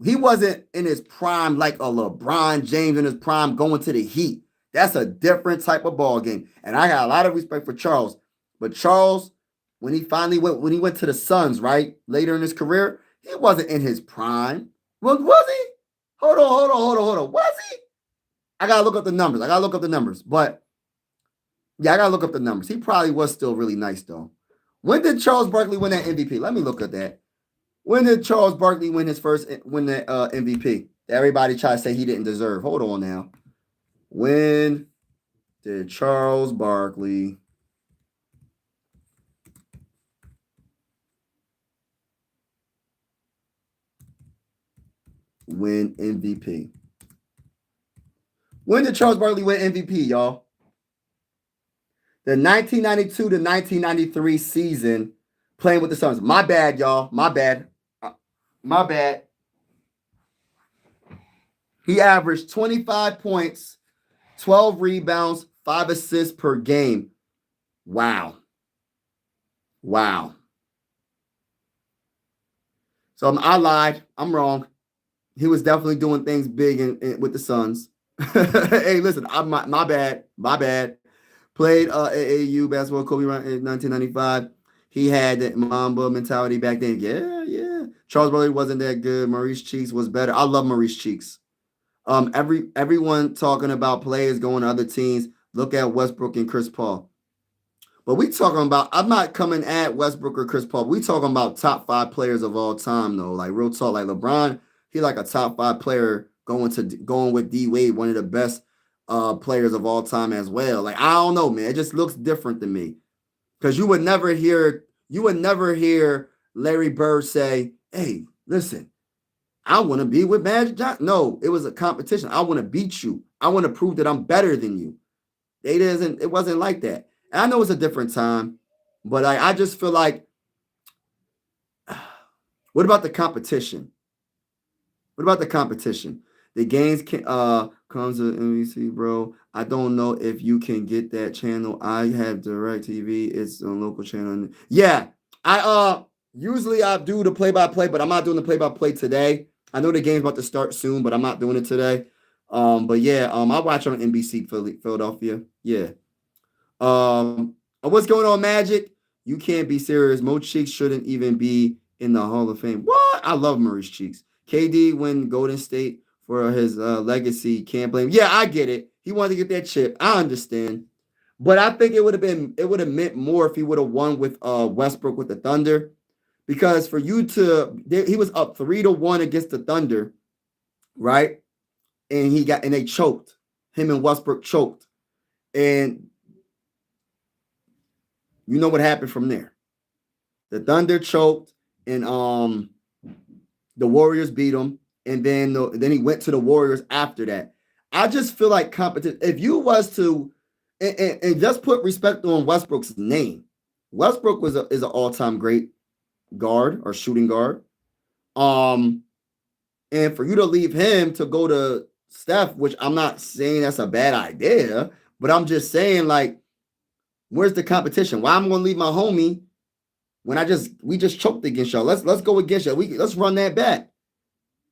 He wasn't in his prime like a LeBron James in his prime going to the Heat. That's a different type of ball game. And I got a lot of respect for Charles. But Charles, when he went to the Suns, right, later in his career, he wasn't in his prime. Was he? Hold on. Was he? I gotta look up the numbers. But yeah, I gotta look up the numbers. He probably was still really nice though. When did Charles Barkley win that MVP? Let me look at that. When did Charles Barkley win the MVP? Everybody try to say he didn't deserve. Hold on now. When did Charles Barkley win MVP? When did Charles Barkley win MVP, y'all? The 1992 to 1993 season playing with the Suns. My bad, y'all. My bad. He averaged 25 points, 12 rebounds, 5 assists per game. Wow. So I lied. I'm wrong. He was definitely doing things big with the Suns. Hey, listen, my bad. Played AAU basketball, Kobe Bryant in 1995. He had that Mamba mentality back then. Yeah. Charles Barkley wasn't that good. Maurice Cheeks was better. I love Maurice Cheeks. Everyone talking about players going to other teams. Look at Westbrook and Chris Paul. But we talking about, I'm not coming at Westbrook or Chris Paul. We talking about top 5 players of all time, though. Like real talk, like LeBron, he like a top 5 player going with D Wade, one of the best players of all time as well. Like I don't know, man. It just looks different to me because you would never hear Larry Bird say, "Hey, listen, I want to be with Magic Johnson. No, it was a competition. I want to beat you. I want to prove that I'm better than you. It wasn't like that. And I know it's a different time, but I just feel like, what about the competition? What about the competition? The games comes with NBC, bro. I don't know if you can get that channel. I have DirecTV. It's on local channel. Yeah, I usually I do the play-by-play, but I'm not doing the play-by-play today. I know the game's about to start soon, but I'm not doing it today. But yeah, I watch on NBC Philadelphia. Yeah. What's going on, Magic? You can't be serious. Mo Cheeks shouldn't even be in the Hall of Fame. What? I love Maurice Cheeks. KD win Golden State for his legacy. Can't blame. Yeah, I get it. He wanted to get that chip. I understand. But I think it would have meant more if he would have won with Westbrook with the Thunder. Because for you to he was up 3-1 against the Thunder, right? And they choked. Him and Westbrook choked. And you know what happened from there. The Thunder choked, and the Warriors beat them, and then he went to the Warriors after that. I just feel like competition. If you was to and just put respect on Westbrook's name, Westbrook is an all-time great guard or shooting guard. And for you to leave him to go to Steph, which I'm not saying that's a bad idea, but I'm just saying, like, where's the competition? Why am I gonna leave my homie when we just choked against y'all? Let's go against y'all. Let's run that back.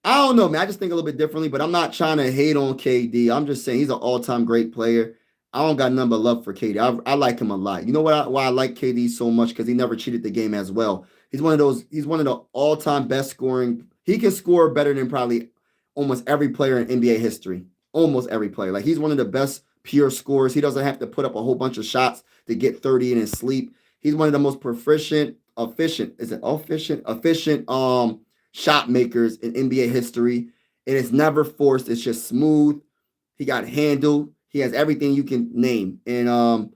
I don't know, man. I just think a little bit differently, but I'm not trying to hate on KD. I'm just saying he's an all-time great player. I don't got nothing but love for KD. I like him a lot. You know why I like KD so much? Because he never cheated the game as well. He's one of the all-time best scoring. He can score better than probably almost every player in NBA history. Almost every player. Like, he's one of the best pure scorers. He doesn't have to put up a whole bunch of shots to get 30 in his sleep. He's one of the most efficient shot makers in NBA history. And it's never forced. It's just smooth. He got handle. He has everything you can name. And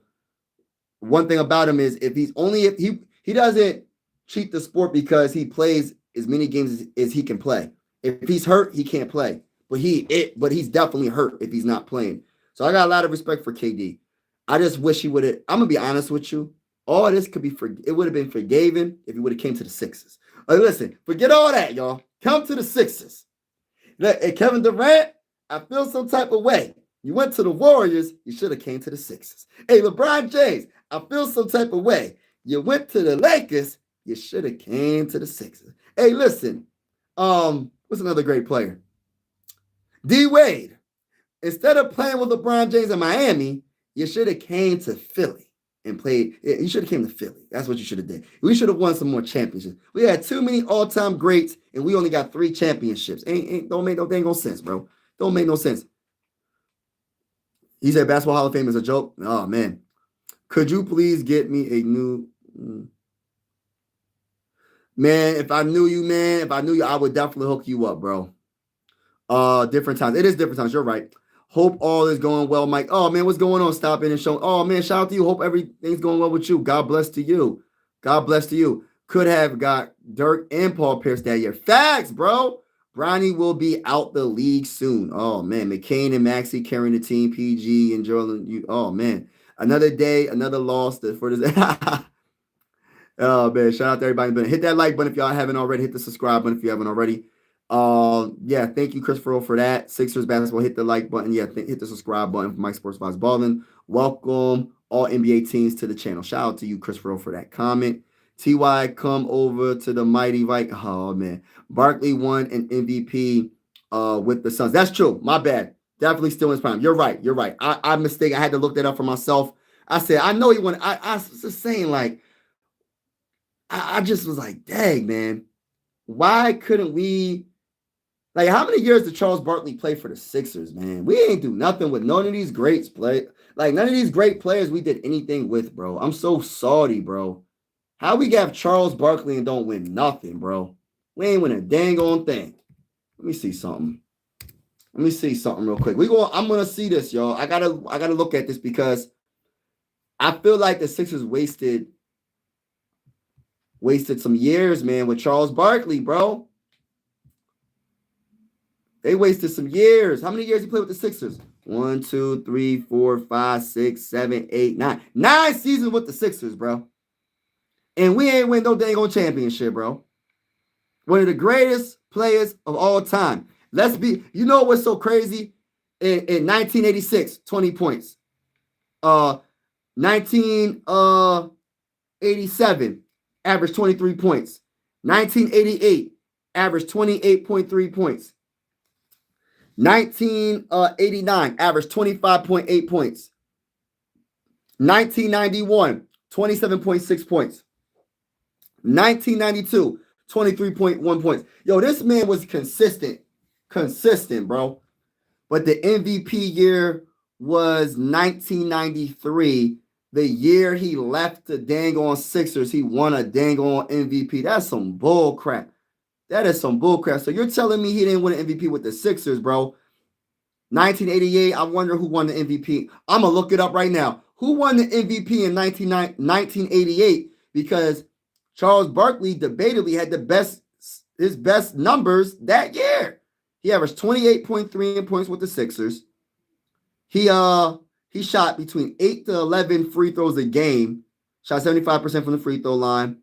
one thing about him is if he doesn't cheat the sport because he plays as many games as he can play. If he's hurt, he can't play. But he's definitely hurt if he's not playing. So I got a lot of respect for KD. I just wish he would have. I'm gonna be honest with you. All this could be it would have been forgiven if he would have came to the Sixers. Listen, forget all that, y'all. Come to the Sixers. Hey, Kevin Durant, I feel some type of way. You went to the Warriors, you should have came to the Sixers. Hey, LeBron James, I feel some type of way. You went to the Lakers, you should have came to the Sixers. Hey, listen, what's another great player? D Wade. Instead of playing with LeBron James in Miami, you should have came to Philly and played. You should have came to Philly. That's what you should have did. We should have won some more championships. We had too many all-time greats, and we only got 3 championships. Don't make no sense, bro. Don't make no sense. He said Basketball Hall of Fame is a joke. Oh, man. Could you please get me a new... Man, if I knew you, I would definitely hook you up, bro. Different times. It is different times. You're right. Hope all is going well, Mike. Oh, man, what's going on? Stop in and show. Oh, man, shout out to you. Hope everything's going well with you. God bless to you. God bless to you. Could have got Dirk and Paul Pierce that year. Facts, bro. Bronny will be out the league soon. Oh, man. McCain and Maxey carrying the team. PG and Joel. Oh, man. Another day, another loss for this. Oh, man. Shout out to everybody. But hit that like button if y'all haven't already. Hit the subscribe button if you haven't already. Yeah, thank you, Christopher, for that. Sixers basketball, hit the like button. Yeah, hit the subscribe button for Mike Sports Vibes Balling. Welcome all NBA teams to the channel. Shout out to you, Christopher, for that comment. TY, come over to the mighty Vikings. Oh, man. Barkley won an MVP with the Suns. That's true. My bad. Definitely still in his prime. You're right. You're right. I mistake. I had to look that up for myself. I said, I know he won. I was just saying, like, I just was like, dang, man. Why couldn't we... Like, how many years did Charles Barkley play for the Sixers, man? We ain't do nothing with none of these greats play. Like, none of these great players we did anything with, bro. I'm so salty, bro. How we got Charles Barkley and don't win nothing, bro? We ain't win a dang on thing. Let me see something. Let me see something real quick. I'm gonna see this, y'all. I gotta look at this because I feel like the Sixers wasted some years, man, with Charles Barkley, bro. They wasted some years. How many years he played with the Sixers? 1, 2, 3, 4, 5, 6, 7, 8, 9. 9 seasons with the Sixers, bro. And we ain't win no dang on championship, bro. One of the greatest players of all time. You know what's so crazy? In 1986, 20 points. 1987, averaged 23 points. 1988, averaged 28.3 points. 1989, averaged 25.8 points. 1991, 27.6 points. 1992, 23.1 points. Yo, this man was consistent, bro. But the MVP year was 1993. The year he left the dang on Sixers, he won a dang on MVP. That's some bull crap. That is some bull crap. So you're telling me he didn't win an MVP with the Sixers, bro? 1988, I wonder who won the MVP. I'm going to look it up right now. Who won the MVP in 1988? Because Charles Barkley debatably had his best numbers that year. He averaged 28.3 points with the Sixers. He shot between 8 to 11 free throws a game. Shot 75% from the free throw line.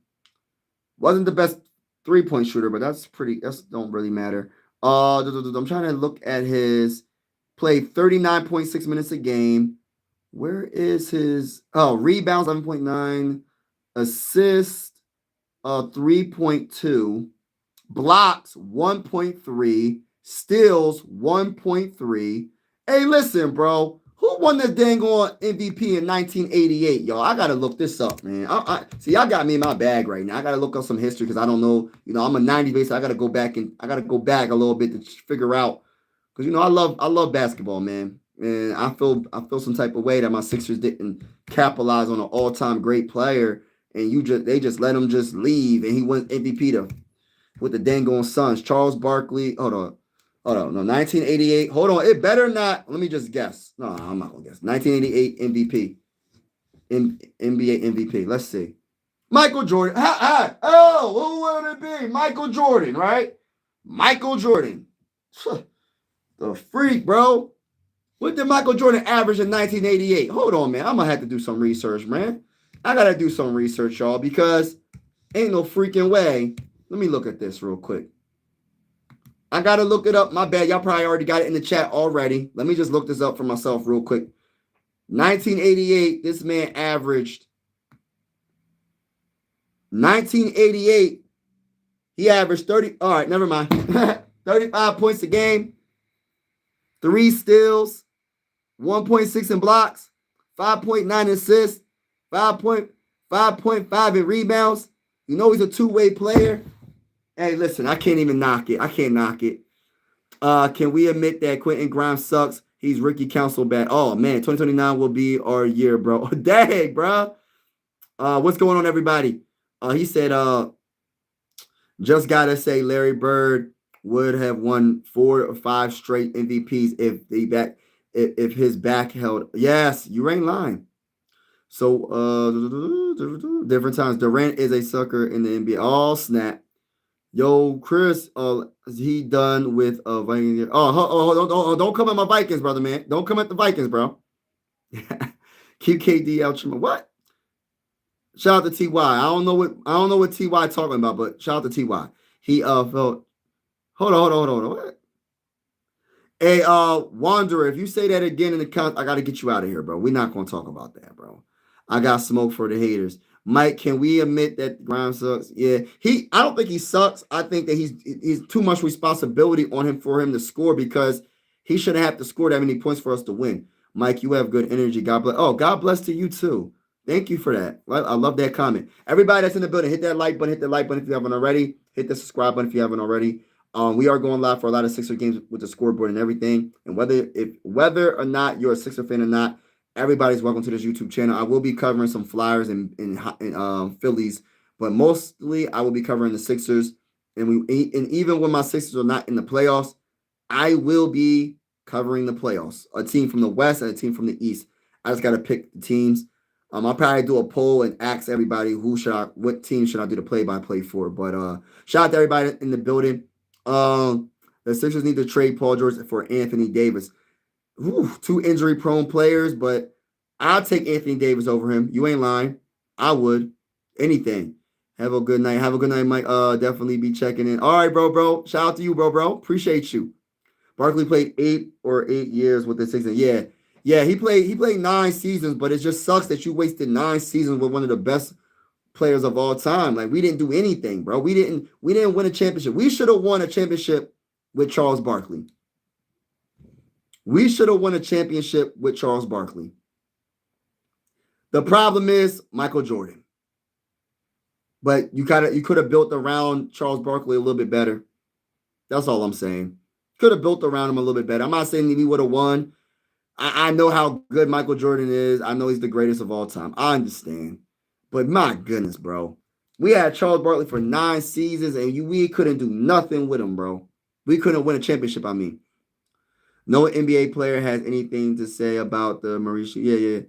Wasn't the best three-point shooter, but that's don't really matter. I'm trying to look at his played 39.6 minutes a game. Where is his rebounds 11.9, assists 3.2, blocks 1.3, steals 1.3. Hey, listen, bro. Who won the dang on MVP in 1988, y'all? I gotta look this up, man. See, y'all got me in my bag right now. I gotta look up some history because I don't know. I'm a 90 base. So I gotta go back a little bit to figure out. Because I love basketball, man. And I feel some type of way that my Sixers didn't capitalize on an all-time great player, and they just let him just leave, and he went MVP with the dang on Suns. Charles Barkley. Hold on. No, 1988. Hold on. It better not. Let me just guess. No, I'm not going to guess. 1988 MVP. NBA MVP. Let's see. Michael Jordan. Who would it be? Michael Jordan, right? Michael Jordan. The freak, bro. What did Michael Jordan average in 1988? Hold on, man. I'm going to have to do some research, man. I got to do some research, y'all, because ain't no freaking way. Let me look at this real quick. I got to look it up. My bad. Y'all probably already got it in the chat already. Let me just look this up for myself real quick. 1988, this man averaged. 1988, he averaged 30. All right, never mind. 35 points a game, 3 steals, 1.6 in blocks, 5.9 assists, 5.5 in rebounds. He's a two-way player. Hey, listen, I can't even knock it. I can't knock it. Can we admit that Quentin Grimes sucks? He's rookie council bad. Oh, man, 2029 will be our year, bro. Dang, bro. What's going on, everybody? He said, just got to say Larry Bird would have won 4 or 5 straight MVPs if his back held. Yes, you ain't lying. So, different times. Durant is a sucker in the NBA. Oh, snap. Yo, Chris, is he done with Vikings? Don't come at my Vikings, brother, man. Don't come at the Vikings, bro. QKD Ultraman. What? Shout out to TY. I don't know what TY talking about, but shout out to TY. He felt. Hold on. What? Hey, Wanderer, if you say that again in the comments, I gotta get you out of here, bro. We're not gonna talk about that, bro. I got smoke for the haters. Mike, can we admit that Grimes sucks? Yeah, I don't think he sucks. I think that he's too much responsibility on him for him to score because he shouldn't have to score that many points for us to win. Mike, you have good energy. God bless. Oh, God bless to you too. Thank you for that. I love that comment. Everybody that's in the building, hit that like button. Hit the like button if you haven't already. Hit the subscribe button if you haven't already. We are going live for a lot of Sixer games with the scoreboard and everything. And whether or not you're a Sixer fan or not, everybody's welcome to this YouTube channel. I will be covering some Flyers and Phillies, but mostly I will be covering the Sixers. And even when my Sixers are not in the playoffs, I will be covering the playoffs. A team from the West and a team from the East. I just got to pick the teams. I'll probably do a poll and ask everybody what team should I do the play-by-play for. But shout out to everybody in the building. The Sixers need to trade Paul George for Anthony Davis. Ooh, two injury-prone players, but I'll take Anthony Davis over him. You ain't lying. I would. Anything. Have a good night. Have a good night, Mike. Definitely be checking in. All right, bro. Shout out to you, bro. Appreciate you. Barkley played 8 years with the Sixers. Yeah. He played 9 seasons, but it just sucks that you wasted 9 seasons with one of the best players of all time. Like, we didn't do anything, bro. We didn't win a championship. We should have won a championship with Charles Barkley. We should have won a championship with Charles Barkley. The problem is Michael Jordan. But you could have built around Charles Barkley a little bit better. That's all I'm saying. Could have built around him a little bit better. I'm not saying we would have won. I know how good Michael Jordan is. I know he's the greatest of all time. I understand. But my goodness, bro. We had Charles Barkley for 9 seasons, and we couldn't do nothing with him, bro. We couldn't win a championship, I mean. No NBA player has anything to say about the Mauricio. Yeah.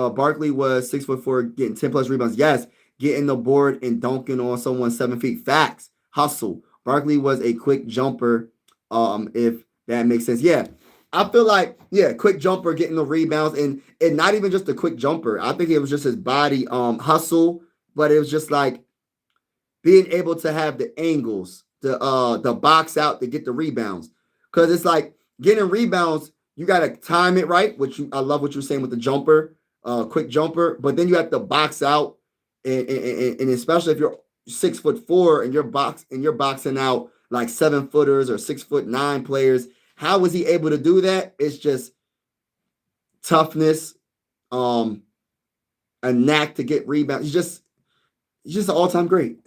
Barkley was 6'4", getting 10+ rebounds. Yes, getting the board and dunking on someone 7 feet. Facts. Hustle. Barkley was a quick jumper. If that makes sense. Yeah. I feel like, quick jumper, getting the rebounds, and not even just a quick jumper. I think it was just his body hustle, but it was just like being able to have the angles, the box out to get the rebounds. Because it's like getting rebounds, you got to time it right, I love what you're saying with the jumper, quick jumper, but then you have to box out, and especially if you're 6'4" and you're boxing out like 7-footers or 6'9" players. How was he able to do that? It's just toughness, a knack to get rebounds. He's just an all-time great.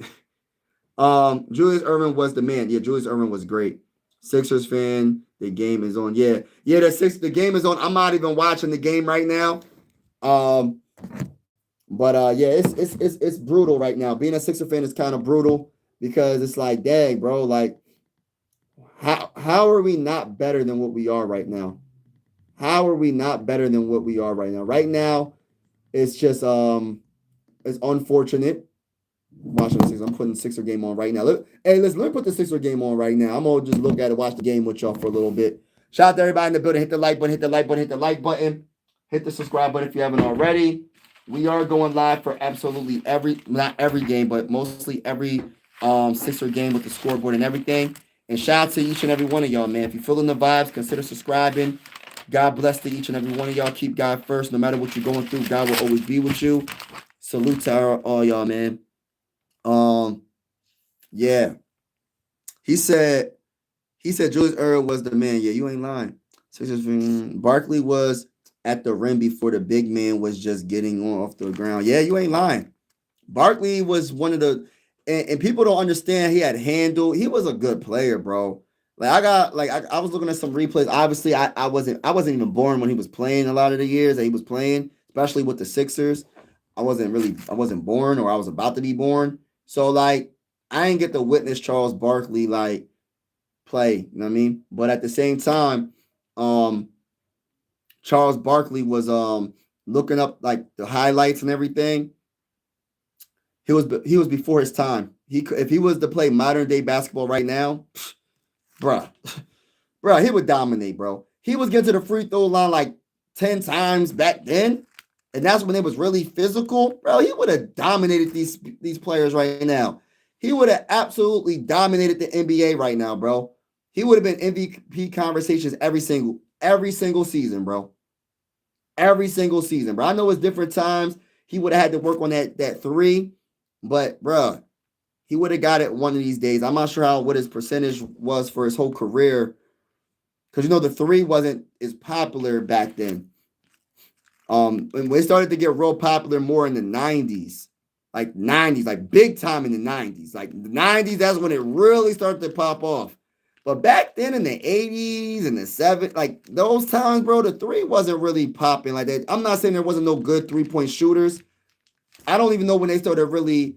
Julius Erving was the man. Yeah, Julius Erving was great. Sixers fan, the game is on. Yeah, the game is on. I'm not even watching the game right now. It's brutal right now. Being a Sixer fan is kind of brutal because it's like, dang, bro, like how are we not better than what we are right now? How are we not better than what we are right now? Right now, it's just it's unfortunate. Watching the Sixers. I'm putting the Sixer game on right now. Let me put the Sixer game on right now. I'm gonna just look at it, watch the game with y'all for a little bit. Shout out to everybody in the building. Hit the like button, hit the like button, hit the subscribe button if you haven't already. We are going live for absolutely not every game, but mostly every Sixer game with the scoreboard and everything. And shout out to each and every one of y'all, man. If you're feeling the vibes, consider subscribing. God bless to each and every one of y'all. Keep God first. No matter what you're going through, God will always be with you. Salute to all y'all, man. Yeah. He said Julius Erving was the man. Yeah, you ain't lying. Barkley was at the rim before the big man was just getting off the ground. Yeah, you ain't lying. Barkley was one of the and people don't understand he had handle. He was a good player, bro. Like I was looking at some replays. Obviously, I wasn't even born when he was playing a lot of the years that he was playing, especially with the Sixers. I wasn't born, or I was about to be born. So like I didn't get to witness Charles Barkley like play, you know what I mean? But at the same time, Charles Barkley was looking up like the highlights and everything. He was before his time. If he was to play modern day basketball right now, bruh, he would dominate, bro. He was getting to the free throw line like 10 times back then. And that's when it was really physical. Bro, he would have dominated these players right now. He would have absolutely dominated the NBA right now, bro. He would have been MVP conversations every single season, bro. Every single season, bro. I know it's different times. He would have had to work on that three, but bro, he would have got it one of these days. I'm not sure what his percentage was for his whole career, because the three wasn't as popular back then. When it started to get real popular more in the 90s, like big time in the 90s. Like the 90s, that's when it really started to pop off. But back then in the 80s and the 70s, like those times, bro, the three wasn't really popping like that. I'm not saying there wasn't no good 3-point shooters. I don't even know when they started really.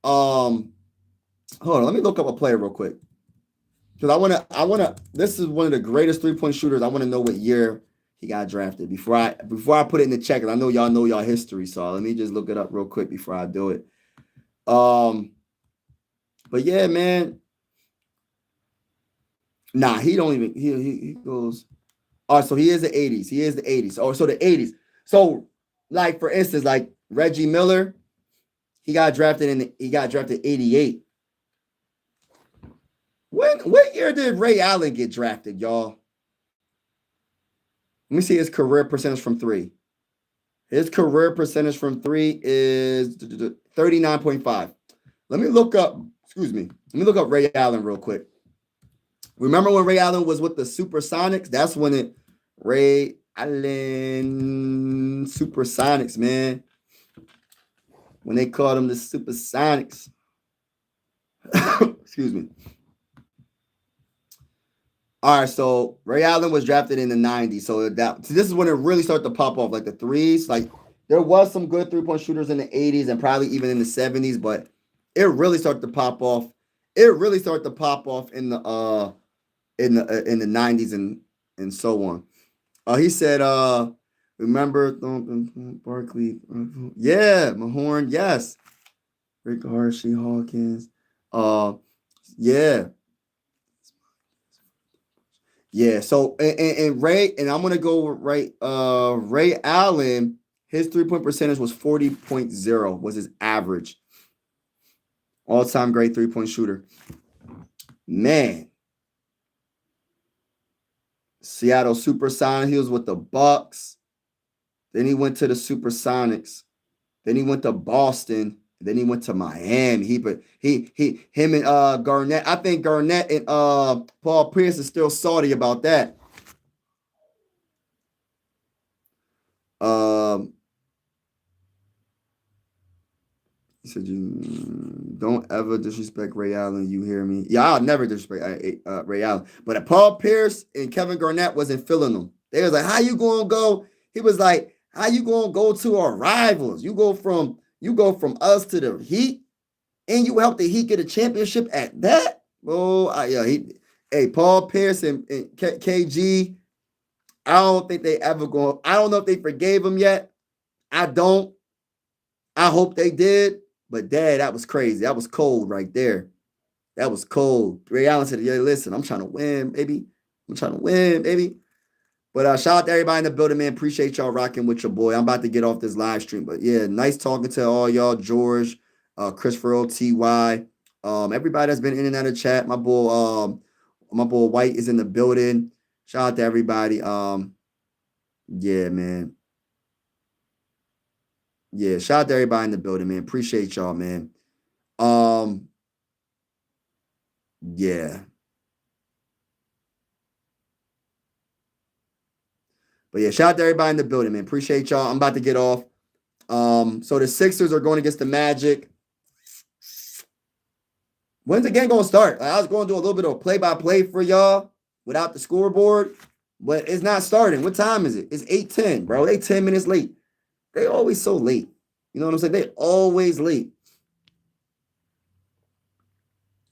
Hold on, let me look up a player real quick. Because I wanna. This is one of the greatest 3-point shooters. I want to know what year he got drafted before I put it in the check. And I know y'all know y'all history, so let me just look it up real quick before I do it. But yeah, man. Nah, he don't even. He goes. Oh, so he is the 80s. He is the 80s. Oh, so the 80s. So, like for instance, like Reggie Miller, he got drafted 88. What year did Ray Allen get drafted, y'all? Let me see his career percentage from three. His career percentage from three is 39.5. Let me look up, excuse me. Let me look up Ray Allen real quick. Remember when Ray Allen was with the Supersonics? That's when Ray Allen Supersonics, man. When they called him the Supersonics. Excuse me. All right, so Ray Allen was drafted in the 90s. So this is when it really started to pop off, like the threes. Like there was some good three-point shooters in the 80s and probably even in the 70s, but it really started to pop off. It really started to pop off in the 90s and so on. He said, remember Barkley? Yeah, Mahorn, yes. Rick Hershey, Hawkins. Yeah. Yeah. So and Ray, and I'm gonna go with Ray Allen, his 3-point percentage was 40.0, was his average. All-time great 3-point shooter. Man. Seattle Supersonics, he was with the Bucks. Then he went to the Supersonics. Then he went to Boston. Then he went to Miami. Him and Garnett. I think Garnett and Paul Pierce is still salty about that. He said, "You don't ever disrespect Ray Allen. You hear me? Yeah, I'll never disrespect Ray Allen. But Paul Pierce and Kevin Garnett wasn't feeling them. They was like, how you gonna go? He was like, how you gonna go to our rivals? You go from us to the Heat, and you help the Heat get a championship at that? Oh, hey, Paul Pierce and KG. I don't think they ever go. I don't know if they forgave him yet. I don't. I hope they did. But Dad, that was crazy. That was cold right there. That was cold. Ray Allen said, "Yeah, listen, I'm trying to win, baby. I'm trying to win, baby." But shout out to everybody in the building, man. Appreciate y'all rocking with your boy. I'm about to get off this live stream. But yeah, nice talking to all y'all. George, Christopher OTY, everybody that's been in and out of chat. My boy White is in the building. Shout out to everybody. Yeah, man. Yeah, shout out to everybody in the building, man. Appreciate y'all, man. Yeah. But yeah, shout out to everybody in the building, man. Appreciate y'all. I'm about to get off. So the Sixers are going against the Magic. When's the game going to start? I was going to do a little bit of play-by-play for y'all without the scoreboard, but it's not starting. What time is it? It's 8:10, bro. They 10 minutes late. They always so late. You know what I'm saying? They always late.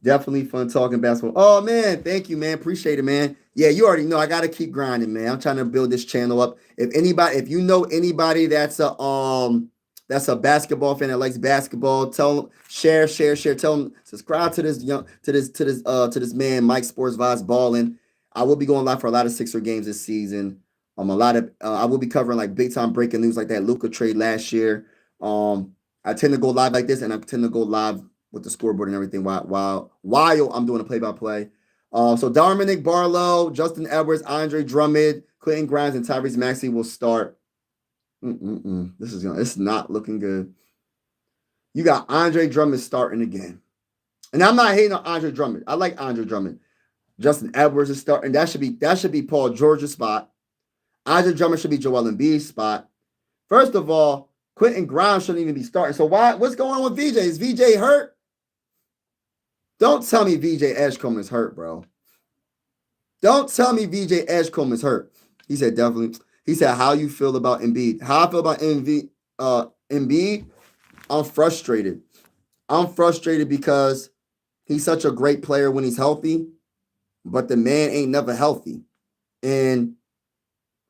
Definitely fun talking basketball. Oh, man. Thank you, man. Appreciate it, man. Yeah, you already know I got to keep grinding, man. I'm trying to build this channel up. If you know anybody that's a basketball fan that likes basketball, tell them, share. Tell them, subscribe to this man, Mike Sports Vibes Balling. I will be going live for a lot of Sixer games this season. I will be covering like big time breaking news like that Luka trade last year. I tend to go live like this, and I tend to go live with the scoreboard and everything while I'm doing a play-by-play. So Dominic Barlow, Justin Edwards, Andre Drummond, Quentin Grimes, and Tyrese Maxey will start. It's not looking good. You got Andre Drummond starting again. And I'm not hating on Andre Drummond. I like Andre Drummond. Justin Edwards is starting. That should be Paul George's spot. Andre Drummond should be Joel Embiid's spot. First of all, Quentin Grimes shouldn't even be starting. So what's going on with VJ? Is VJ hurt? Don't tell me VJ Edgecombe is hurt, bro. Don't tell me VJ Edgecombe is hurt. He said definitely. He said, how you feel about Embiid? How I feel about Embiid? I'm frustrated. I'm frustrated because he's such a great player when he's healthy, but the man ain't never healthy. And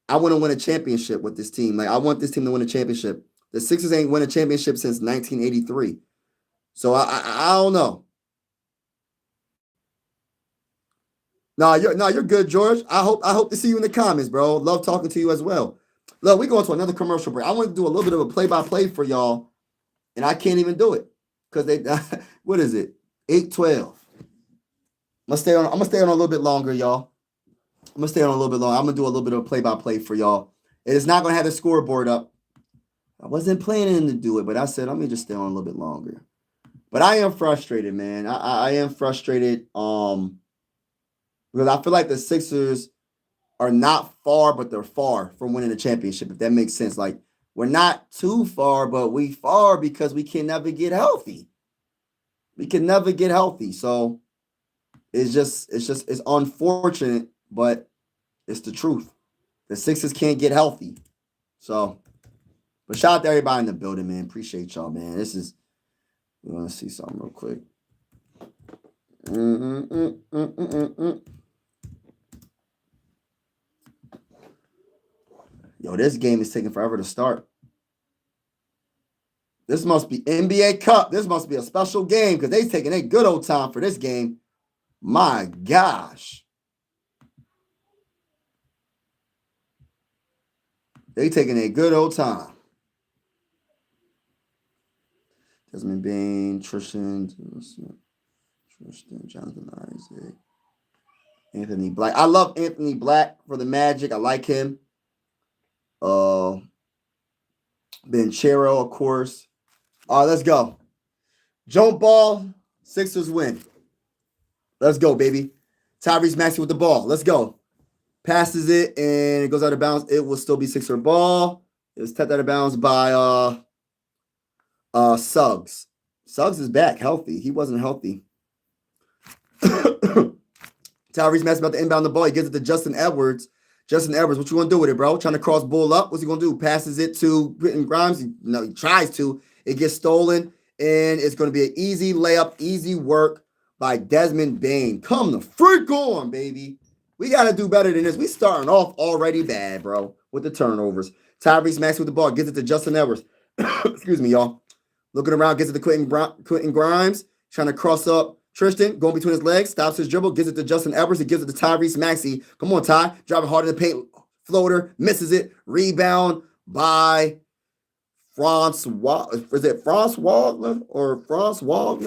I want to win a championship with this team. Like, I want this team to win a championship. The Sixers ain't won a championship since 1983. So I don't know. You're good, George. I hope to see you in the comments, bro. Love talking to you as well. Look, we going to another commercial break. I want to do a little bit of a play-by-play for y'all, and I can't even do it because they what is it? 8:12. I'm gonna stay on a little bit longer, y'all. I'm gonna stay on a little bit longer. I'm gonna do a little bit of play-by-play for y'all. It is not gonna have the scoreboard up. I wasn't planning to do it, but I said, let me just stay on a little bit longer. But I am frustrated, man. I am frustrated. Because I feel like the Sixers are not far, but they're far from winning the championship, if that makes sense. Like, we're not too far, but we far because we can never get healthy. We can never get healthy. So it's unfortunate, but it's the truth. The Sixers can't get healthy. So, but shout out to everybody in the building, man. Appreciate y'all, man. We want to see something real quick. Yo, this game is taking forever to start. This must be NBA Cup. This must be a special game because they taking a good old time for this game. My gosh. They taking a good old time. Desmond Bain, Tristan, Jonathan Isaac, Anthony Black. I love Anthony Black for the Magic. I like him. Benchero, of course. All right, let's go. Jump ball. Sixers win. Let's go, baby. Tyrese Maxey with the ball. Let's go. Passes it, and it goes out of bounds. It will still be Sixer ball. It was tapped out of bounds by Suggs. Suggs is back, healthy. He wasn't healthy. Tyrese Maxey about to inbound the ball. He gives it to Justin Edwards. Justin Edwards, what you gonna do with it, bro? Trying to cross bull up. What's he gonna do? Passes it to Quentin Grimes. He tries to. It gets stolen, and it's gonna be an easy layup, easy work by Desmond Bain. Come the freak on, baby. We gotta do better than this. We starting off already bad, bro, with the turnovers. Tyrese Maxey with the ball, gives it to Justin Edwards. Excuse me, y'all. Looking around, gives it to Quentin Grimes, trying to cross up Tristan, going between his legs, stops his dribble, gives it to Justin Edwards. He gives it to Tyrese Maxey. Come on, Ty. Driving hard in the paint. Floater, misses it. Rebound by Francois. Is it Francois or Francois?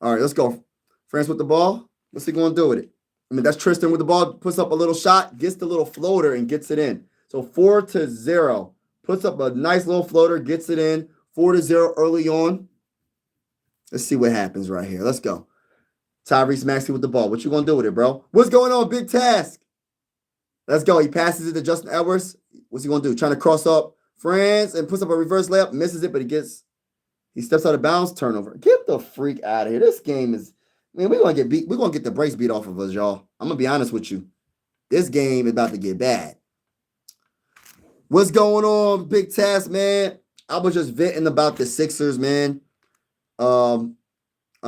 All right, let's go. France with the ball. What's he going to do with it? I mean, that's Tristan with the ball. Puts up a little shot, gets the little floater, and gets it in. So 4-0. Puts up a nice little floater, gets it in. 4-0 early on. Let's see what happens right here. Let's go. Tyrese Maxey with the ball. What you going to do with it, bro? What's going on, big task? Let's go. He passes it to Justin Edwards. What's he going to do? Trying to cross up France and puts up a reverse layup. Misses it, but he steps out of bounds. Turnover. Get the freak out of here. This game is, man, we're going to get beat. We're going to get the brakes beat off of us, y'all. I'm going to be honest with you. This game is about to get bad. What's going on, big task, man? I was just venting about the Sixers, man. A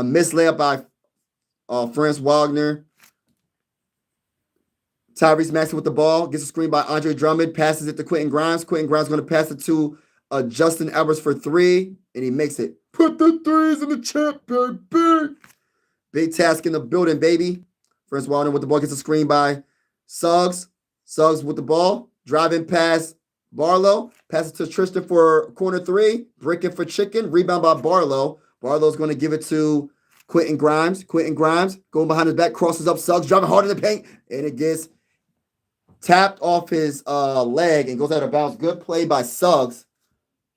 missed layup by Franz Wagner. Tyrese Maxey with the ball. Gets a screen by Andre Drummond. Passes it to Quentin Grimes. Quentin Grimes going to pass it to Justin Edwards for 3. And he makes it. Put the threes in the chat, baby. Big task in the building, baby. Franz Wagner with the ball. Gets a screen by Suggs. Suggs with the ball. Driving past Barlow. Passes to Tristan for corner 3. Breaking for chicken. Rebound by Barlow. Barlow's going to give it to Quentin Grimes. Quentin Grimes going behind his back. Crosses up Suggs. Driving hard in the paint. And it gets tapped off his leg and goes out of bounds. Good play by Suggs.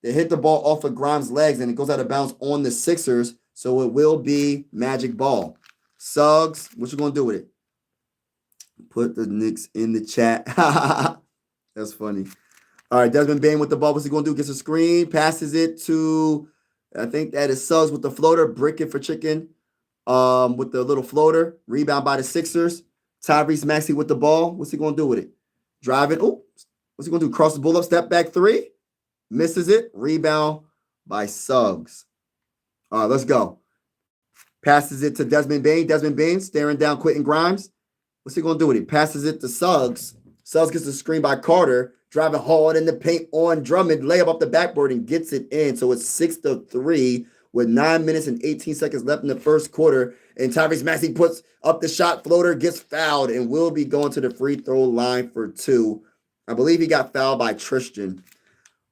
They hit the ball off of Grimes' legs and it goes out of bounds on the Sixers. So it will be magic ball. Suggs, what you going to do with it? Put the Knicks in the chat. That's funny. All right, Desmond Bain with the ball. What's he going to do? Gets a screen. Passes it to, I think that is Suggs with the floater. Bricking for chicken with the little floater. Rebound by the Sixers. Tyrese Maxey with the ball. What's he going to do with it? Driving. Oh, what's he going to do? Cross the bull up. Step back 3. Misses it. Rebound by Suggs. All right, let's go. Passes it to Desmond Bain. Desmond Bain staring down Quentin Grimes. What's he going to do with it? Passes it to Suggs. Suggs gets the screen by Carter. Driving hard in the paint on Drummond. Layup off the backboard and gets it in. So it's 6-3 with 9 minutes and 18 seconds left in the first quarter. And Tyrese Maxey puts up the shot floater, gets fouled, and will be going to the free throw line for 2. I believe he got fouled by Tristan.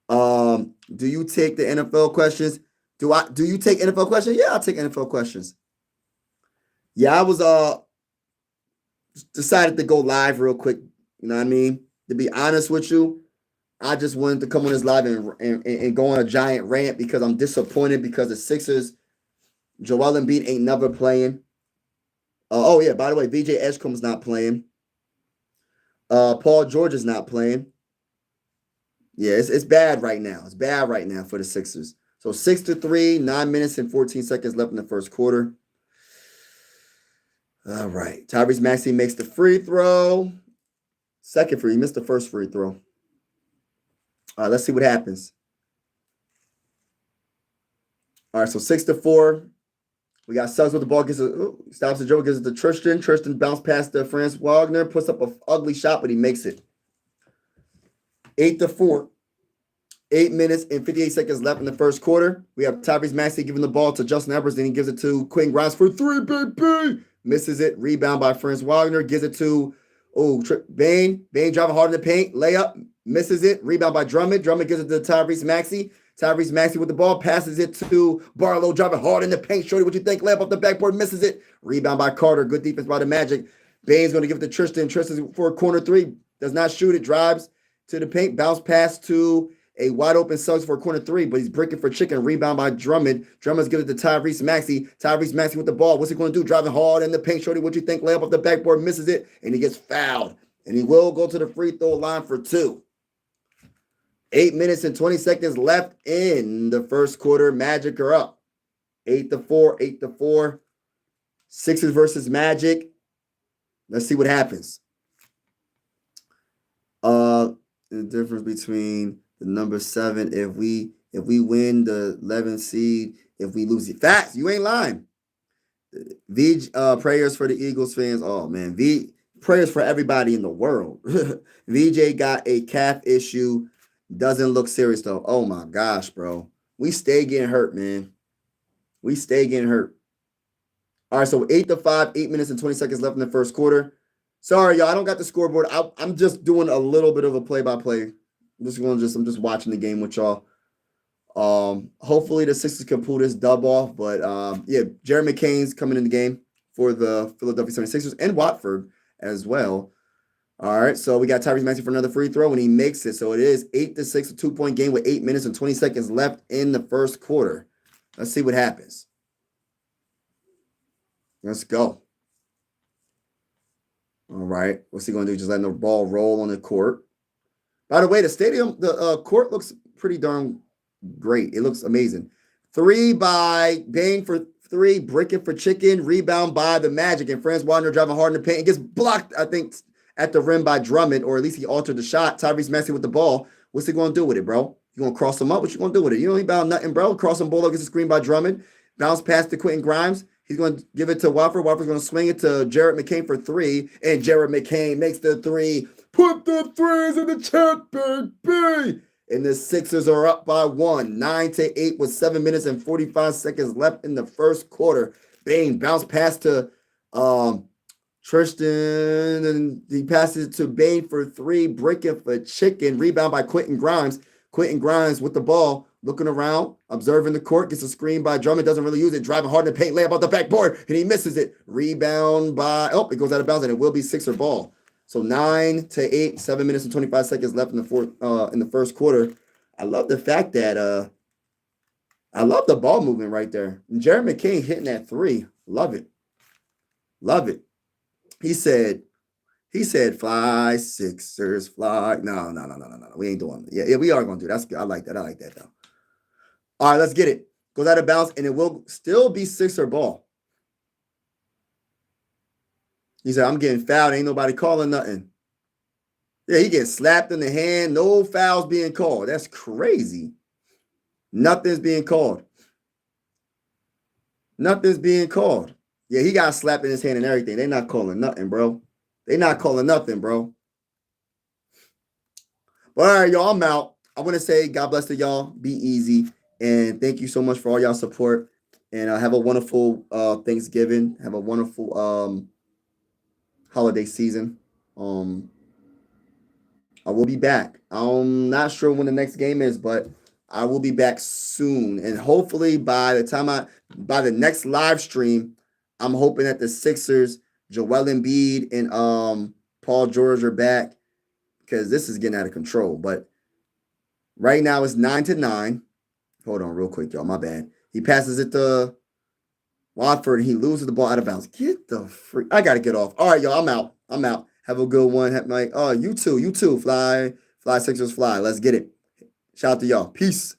Do you take the NFL questions? Do you take NFL questions? Yeah, I'll take NFL questions. Yeah, I was decided to go live real quick. You know what I mean? To be honest with you, I just wanted to come on this live and go on a giant rant because I'm disappointed because the Sixers, Joel Embiid ain't never playing. Oh yeah, by the way, VJ Edgecombe's not playing. Paul George is not playing. Yeah, it's bad right now. It's bad right now for the Sixers. So 6-3, 9 minutes and 14 seconds left in the first quarter. All right. Tyrese Maxey makes the free throw. Second free. He missed the first free throw. All right, let's see what happens. All right, so 6-4. We got Suggs with the ball. Stops the dribble, gives it to Tristan. Tristan bounced past the Franz Wagner, puts up an ugly shot, but he makes it. 8-4. 8 minutes and 58 seconds left in the first quarter. We have Tyrese Maxey giving the ball to Justin Edwards, then he gives it to Quentin Grimes for 3, baby. Misses it. Rebound by Franz Wagner. Gives it to Bane. Bane driving hard in the paint. Layup. Misses it. Rebound by Drummond. Drummond gives it to Tyrese Maxey. Tyrese Maxey with the ball. Passes it to Barlow. Driving hard in the paint. Shorty, what you think? Layup off the backboard. Misses it. Rebound by Carter. Good defense by the Magic. Bane's going to give it to Tristan. Tristan for a corner 3. Does not shoot it. Drives to the paint. Bounce pass to a wide open Suggs for a corner 3, but he's breaking for chicken. Rebound by Drummond. Drummond's giving it to Tyrese Maxey. Tyrese Maxey with the ball. What's he going to do? Driving hard in the paint. Shorty, what you think? Layup off the backboard. Misses it, and he gets fouled. And he will go to the free throw line for 2. 8 minutes and 20 seconds left in the first quarter. Magic are up. 8-4, 8-4. Sixers versus Magic. Let's see what happens. The difference between the number 7, if we win the 11th seed, if we lose it. Facts, you ain't lying. Prayers for the Eagles fans. Oh man, prayers for everybody in the world. VJ got a calf issue. Doesn't look serious though. Oh my gosh, bro. We stay getting hurt, man. We stay getting hurt. All right, so 8-5, 8 minutes and 20 seconds left in the first quarter. Sorry, y'all. I don't got the scoreboard. I'm just doing a little bit of a play-by-play. I'm just watching the game with y'all. Hopefully the Sixers can pull this dub off. But yeah, Jared McCain's coming in the game for the Philadelphia 76ers and Watford as well. All right, so we got Tyrese Maxey for another free throw, and he makes it. So it is 8-6, a 2-point game with 8 minutes and 20 seconds left in the first quarter. Let's see what happens. Let's go. All right, what's he going to do? Just letting the ball roll on the court. By the way, the court looks pretty darn great. It looks amazing. 3 by Bane for 3, breaking for chicken, rebound by the Magic, and Franz Wagner driving hard in the paint. It gets blocked, I think, at the rim by Drummond, or at least he altered the shot. Tyrese Maxey with the ball. What's he going to do with it, bro? You going to cross him up? What you going to do with it? You don't bound nothing, bro. Crossing ball gets a screen by Drummond. Bounce past to Quentin Grimes. He's going to give it to Watford. Watford's going to swing it to Jared McCain for 3, and Jared McCain makes the 3. Put the 3s in the chat, baby. And the Sixers are up by 1, 9-8 with 7 minutes and 45 seconds left in the first quarter. Bane bounce pass to Tristan, and he passes it to Bane for 3, breaking for chicken. Rebound by Quentin Grimes. Quentin Grimes with the ball, looking around, observing the court, gets a screen by Drummond, doesn't really use it, driving hard in the paint, layup out the backboard, and he misses it. Rebound by, it goes out of bounds, and it will be Sixer ball. So 9-8, 7 minutes and 25 seconds left in the first quarter. I love the fact that I love the ball movement right there. And Jared McCain hitting that 3. Love it. Love it. He said, fly, Sixers, fly. No. We ain't doing it. Yeah, we are going to do that. That's good. I like that though. All right, let's get it. Goes out of bounds, and it will still be Sixer ball. He said, I'm getting fouled. Ain't nobody calling nothing. Yeah, he gets slapped in the hand. No fouls being called. That's crazy. Nothing's being called. Nothing's being called. Yeah, he got slapped in his hand and everything. They're not calling nothing, bro. They're not calling nothing, bro. But all right, y'all, I'm out. I want to say God bless to y'all. Be easy. And thank you so much for all y'all support. And have a wonderful Thanksgiving. Have a wonderful holiday season. I will be back. I'm not sure when the next game is, but I will be back soon. And hopefully by the next live stream, I'm hoping that the Sixers, Joel Embiid and Paul George are back because this is getting out of control. But right now it's 9-9. Hold on real quick, y'all. My bad. He passes it to Watford and he loses the ball out of bounds. Get the freak. I gotta get off. All right, y'all. I'm out. Have a good one. You too. Fly Sixers fly. Let's get it. Shout out to y'all. Peace.